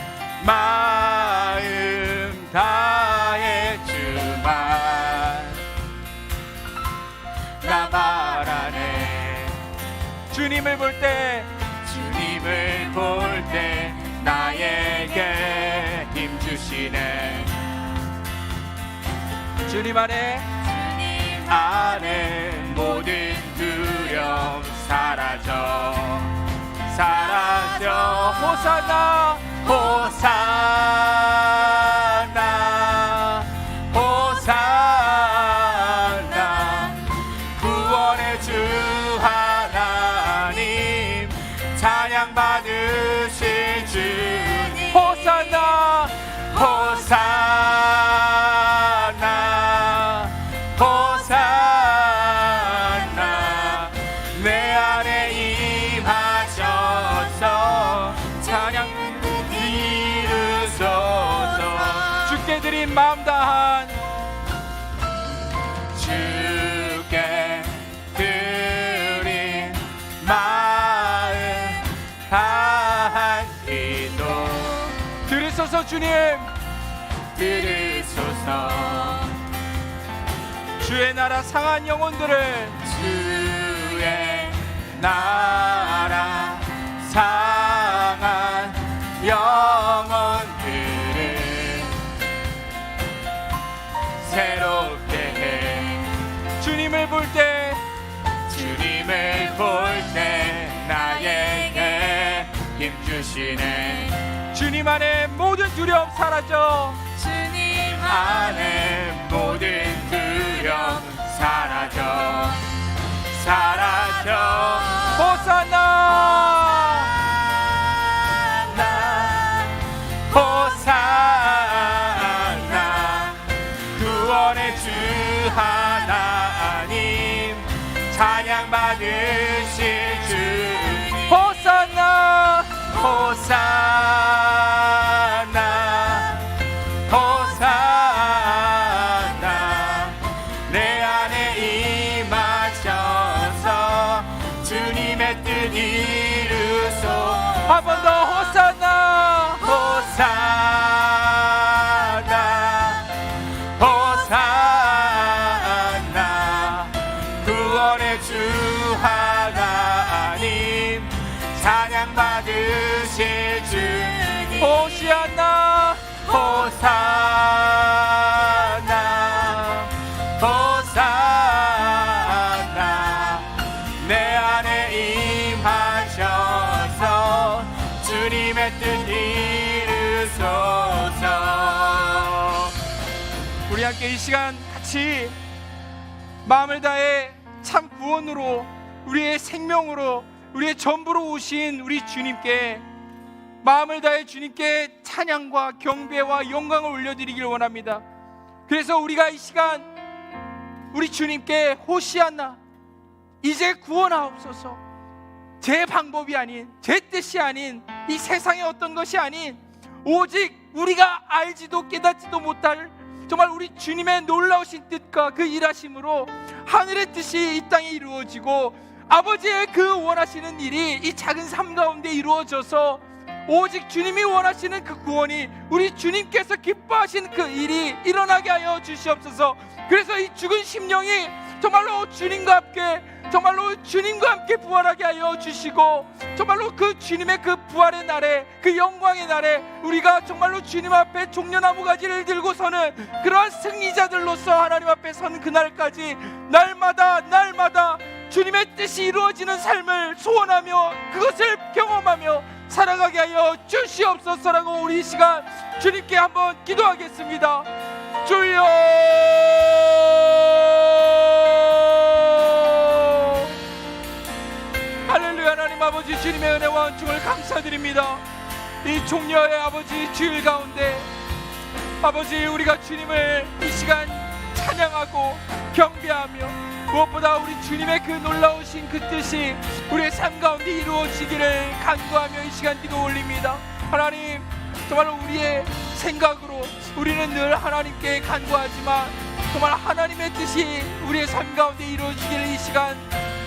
마음 다해 주만 나 말하네. 주님을 볼 때 나에게 힘 주시네. 주님 안에 모든 두려움 사라져 호산나 호산나 호산나 구원의 주 하나님 찬양 받으실 주님 호산나 호산나 호산나 내 안에 임하셔서 찬양 이루소서. 주께 드린 마음 다한 주께 드린 마음 다한 기도 들으소서. 주님 들으소서. 주의 나라 상한 영혼들을 주의 나라 상한 영혼들을 새롭게 해. 주님을 볼 때 나에게 힘 주시네. 주님 안에 모든 두려움 사라져. 주님 안에 모든 두려움 사라져 호산나 호산나 구원의 주 하나님 찬양 받으실 주님 호산나 호산나 호산나 내 안에 임하셔 이루실 주님 호시아나 호산나 호산나 내 안에 임하셔서 주님의 뜻 이루소서. 우리 함께 이 시간 같이 마음을 다해 참 구원으로 우리의 생명으로 우리의 전부로 오신 우리 주님께 마음을 다해 주님께 찬양과 경배와 영광을 올려드리길 원합니다. 그래서 우리가 이 시간 우리 주님께 호시아나 이제 구원하옵소서, 제 방법이 아닌 제 뜻이 아닌 이 세상의 어떤 것이 아닌 오직 우리가 알지도 깨닫지도 못할 정말 우리 주님의 놀라우신 뜻과 그 일하심으로 하늘의 뜻이 이 땅에 이루어지고 아버지의 그 원하시는 일이 이 작은 삶 가운데 이루어져서 오직 주님이 원하시는 그 구원이 우리 주님께서 기뻐하신 그 일이 일어나게 하여 주시옵소서. 그래서 이 죽은 심령이 정말로 주님과 함께 부활하게 하여 주시고 정말로 그 주님의 그 부활의 날에 그 영광의 날에 우리가 정말로 주님 앞에 종려나무 가지를 들고 서는 그러한 승리자들로서 하나님 앞에 서는 그날까지 날마다 주님의 뜻이 이루어지는 삶을 소원하며 그것을 경험하며 살아가게 하여 주시옵소서라고 우리 이 시간 주님께 한번 기도하겠습니다. 주여, 할렐루야. 하나님 아버지 주님의 은혜와 은총을 감사드립니다. 이 종려의 아버지 주일 가운데 아버지 우리가 주님을 이 시간 찬양하고 경배하며 무엇보다 우리 주님의 그 놀라우신 그 뜻이 우리의 삶 가운데 이루어지기를 간구하며 이 시간 기도 올립니다. 하나님 정말 우리의 생각으로 우리는 늘 하나님께 간구하지만 정말 하나님의 뜻이 우리의 삶 가운데 이루어지기를 이 시간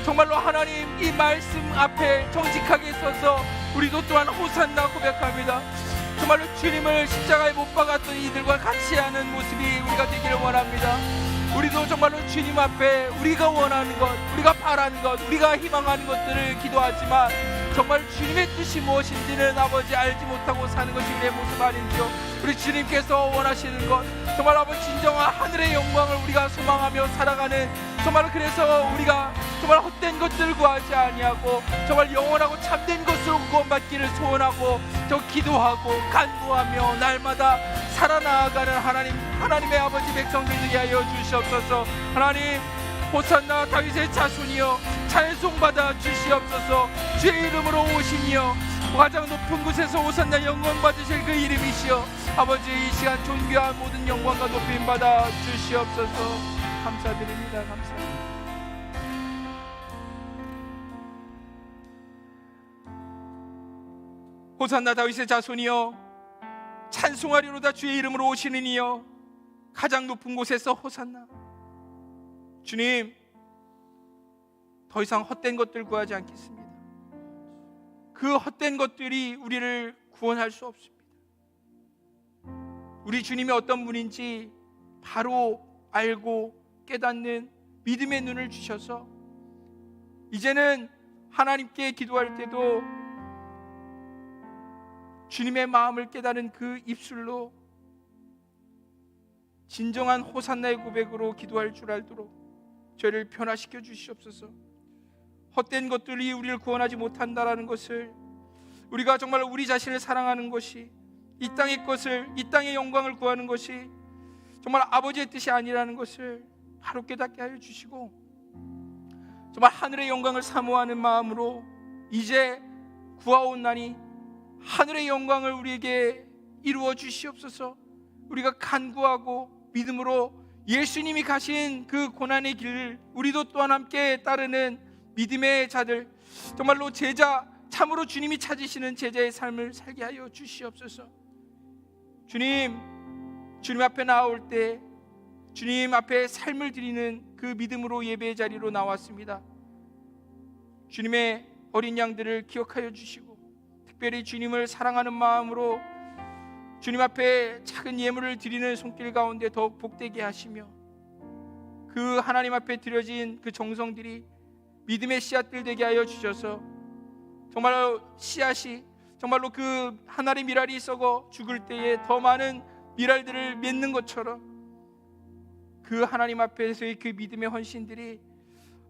정말로 하나님 이 말씀 앞에 정직하게 서서 우리도 또한 호산나 고백합니다. 정말로 주님을 십자가에 못 박았던 이들과 같이 하는 모습이 우리가 되기를 원합니다. 우리도 정말로 주님 앞에 우리가 원하는 것, 우리가 바라는 것, 우리가 희망하는 것들을 기도하지만 정말 주님의 뜻이 무엇인지는 아버지 알지 못하고 사는 것이 우리의 모습 아닌지요. 우리 주님께서 원하시는 것 정말 아버지 진정한 하늘의 영광을 우리가 소망하며 살아가는 정말 그래서 우리가 정말 헛된 것들을 구하지 아니하고 정말 영원하고 참된 것으로 구원받기를 소원하고 기도하고 간구하며 날마다 살아나가는 하나님의 아버지 백성들 되게 하여 주시옵소서. 하나님 호산나 다윗의 자손이여 찬송받아 주시옵소서. 주의 이름으로 오시니여 가장 높은 곳에서 호산나 영광 받으실 그 이름이시여 아버지 이 시간 존귀한 모든 영광과 높임 받아 주시옵소서. 감사드립니다. 감사합니다. 호산나 다윗의 자손이여 찬송하리로다 주의 이름으로 오시는 이여 가장 높은 곳에서 호산나. 주님 더 이상 헛된 것들 구하지 않겠습니다. 그 헛된 것들이 우리를 구원할 수 없습니다. 우리 주님이 어떤 분인지 바로 알고 깨닫는 믿음의 눈을 주셔서 이제는 하나님께 기도할 때도 주님의 마음을 깨달은 그 입술로 진정한 호산나의 고백으로 기도할 줄 알도록 저희를 변화시켜 주시옵소서. 헛된 것들이 우리를 구원하지 못한다라는 것을 우리가 정말 우리 자신을 사랑하는 것이 이 땅의 것을 이 땅의 영광을 구하는 것이 정말 아버지의 뜻이 아니라는 것을 바로 깨닫게 하여 주시고 정말 하늘의 영광을 사모하는 마음으로 이제 구하옵나니 하늘의 영광을 우리에게 이루어 주시옵소서. 우리가 간구하고 믿음으로 예수님이 가신 그 고난의 길을 우리도 또한 함께 따르는 믿음의 자들 정말로 제자 참으로 주님이 찾으시는 제자의 삶을 살게 하여 주시옵소서. 주님 앞에 나올 때 주님 앞에 삶을 드리는 그 믿음으로 예배의 자리로 나왔습니다. 주님의 어린 양들을 기억하여 주시고 특별히 주님을 사랑하는 마음으로 주님 앞에 작은 예물을 드리는 손길 가운데 더욱 복되게 하시며 그 하나님 앞에 드려진 그 정성들이 믿음의 씨앗들 되게 하여 주셔서 정말 씨앗이 정말로 그 한 알의 밀알이 썩어 죽을 때에 더 많은 밀알들을 맺는 것처럼 그 하나님 앞에서의 그 믿음의 헌신들이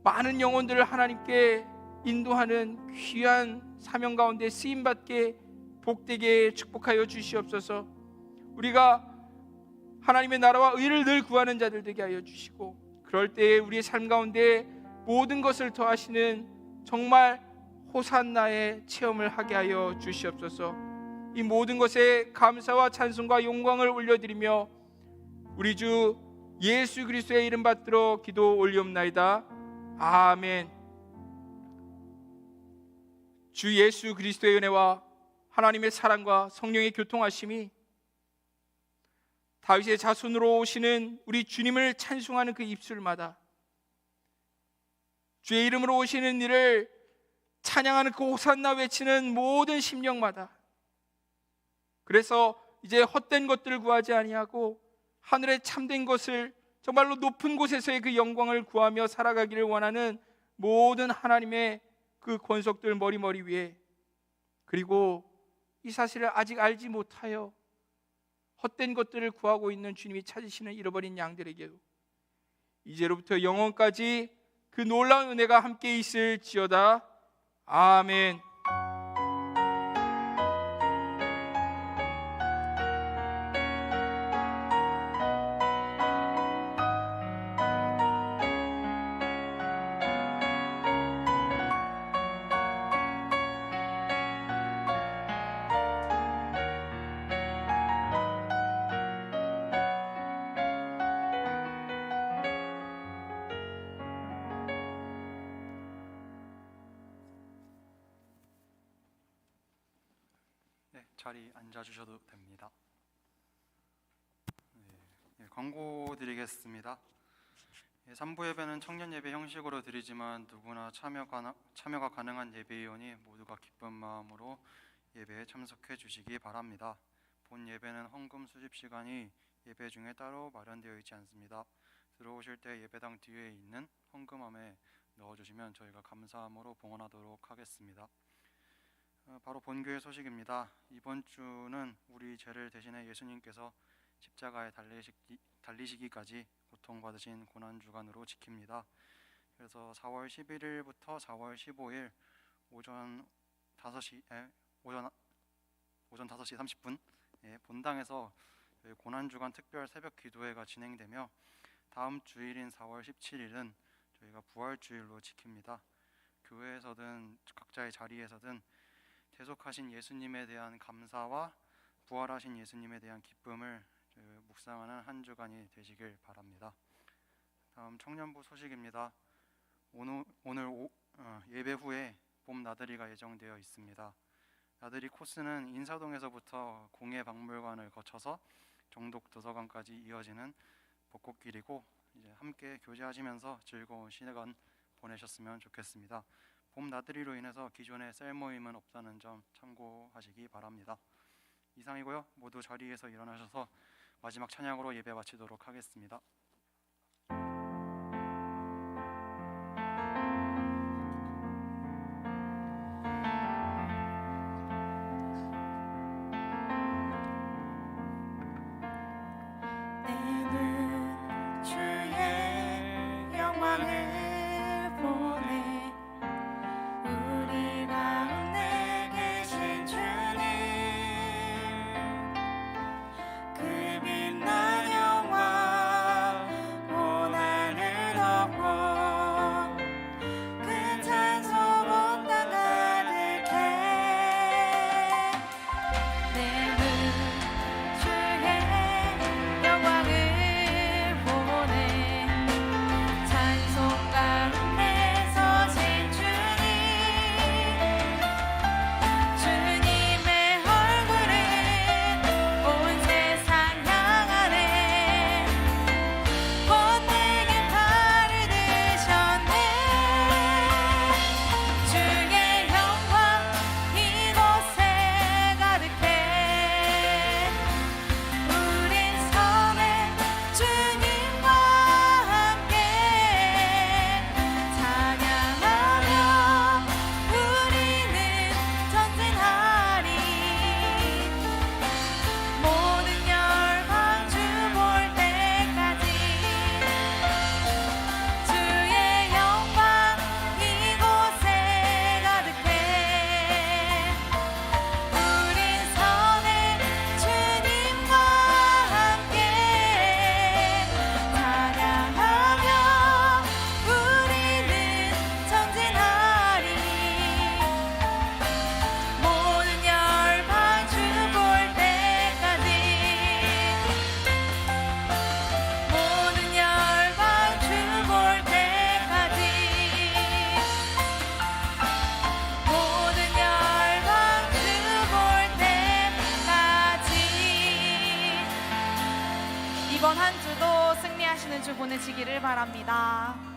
많은 영혼들을 하나님께 인도하는 귀한 사명 가운데 쓰임받게 복되게 축복하여 주시옵소서. 우리가 하나님의 나라와 의를 늘 구하는 자들 되게 하여 주시고, 그럴 때에 우리의 삶 가운데 모든 것을 더하시는 정말 호산나의 체험을 하게 하여 주시옵소서. 이 모든 것에 감사와 찬송과 영광을 올려드리며 우리 주 예수 그리스도의 이름 받들어 기도 올리옵나이다. 아멘. 주 예수 그리스도의 은혜와 하나님의 사랑과 성령의 교통하심이 다윗의 자손으로 오시는 우리 주님을 찬송하는 그 입술마다, 주의 이름으로 오시는 이를 찬양하는 그 호산나 외치는 모든 심령마다, 그래서 이제 헛된 것들을 구하지 아니하고 하늘의 참된 것을, 정말로 높은 곳에서의 그 영광을 구하며 살아가기를 원하는 모든 하나님의 그 권속들 머리 위에, 그리고 이 사실을 아직 알지 못하여 헛된 것들을 구하고 있는 주님이 찾으시는 잃어버린 양들에게도 이제로부터 영원까지 그 놀라운 은혜가 함께 있을지어다. 아멘. 네, 자리 앉아주셔도 됩니다. 광고 드리겠습니다. 3부 예배는 청년 예배 형식으로 드리지만 누구나 참여가 가능한 예배위원이 모두가 기쁜 마음으로 예배에 참석해 주시기 바랍니다. 본 예배는 헌금 수집 시간이 예배 중에 따로 마련되어 있지 않습니다. 들어오실 때 예배당 뒤에 있는 헌금함에 넣어주시면 저희가 감사함으로 봉헌하도록 하겠습니다. 바로 본교회 소식입니다. 이번 주는 우리 죄를 대신해 예수님께서 십자가에 달리시기까지 고통받으신 고난주간으로 지킵니다. 그래서 4월 11일부터 4월 15일 오전 5시 30분 본당에서 고난주간 특별 새벽 기도회가 진행되며, 다음 주일인 4월 17일은 저희가 부활주일로 지킵니다. 교회에서든 각자의 자리에서든 계속하신 예수님에 대한 감사와 부활하신 예수님에 대한 기쁨을 묵상하는 한 주간이 되시길 바랍니다. 다음 청년부 소식입니다. 오늘 예배 후에 봄 나들이가 예정되어 있습니다. 나들이 코스는 인사동에서부터 공예박물관을 거쳐서 정독 도서관까지 이어지는 벚꽃길이고, 이제 함께 교제하시면서 즐거운 시간 보내셨으면 좋겠습니다. 봄 나들이로 인해서 기존의 셀 모임은 없다는 점 참고하시기 바랍니다. 이상이고요. 모두 자리에서 일어나셔서 마지막 찬양으로 예배 마치도록 하겠습니다. 내는 주의 영광을 보내 우리 가운데 계신 주님, 그 빛난 영광 한 주도 승리하시는 주 보내시기를 바랍니다.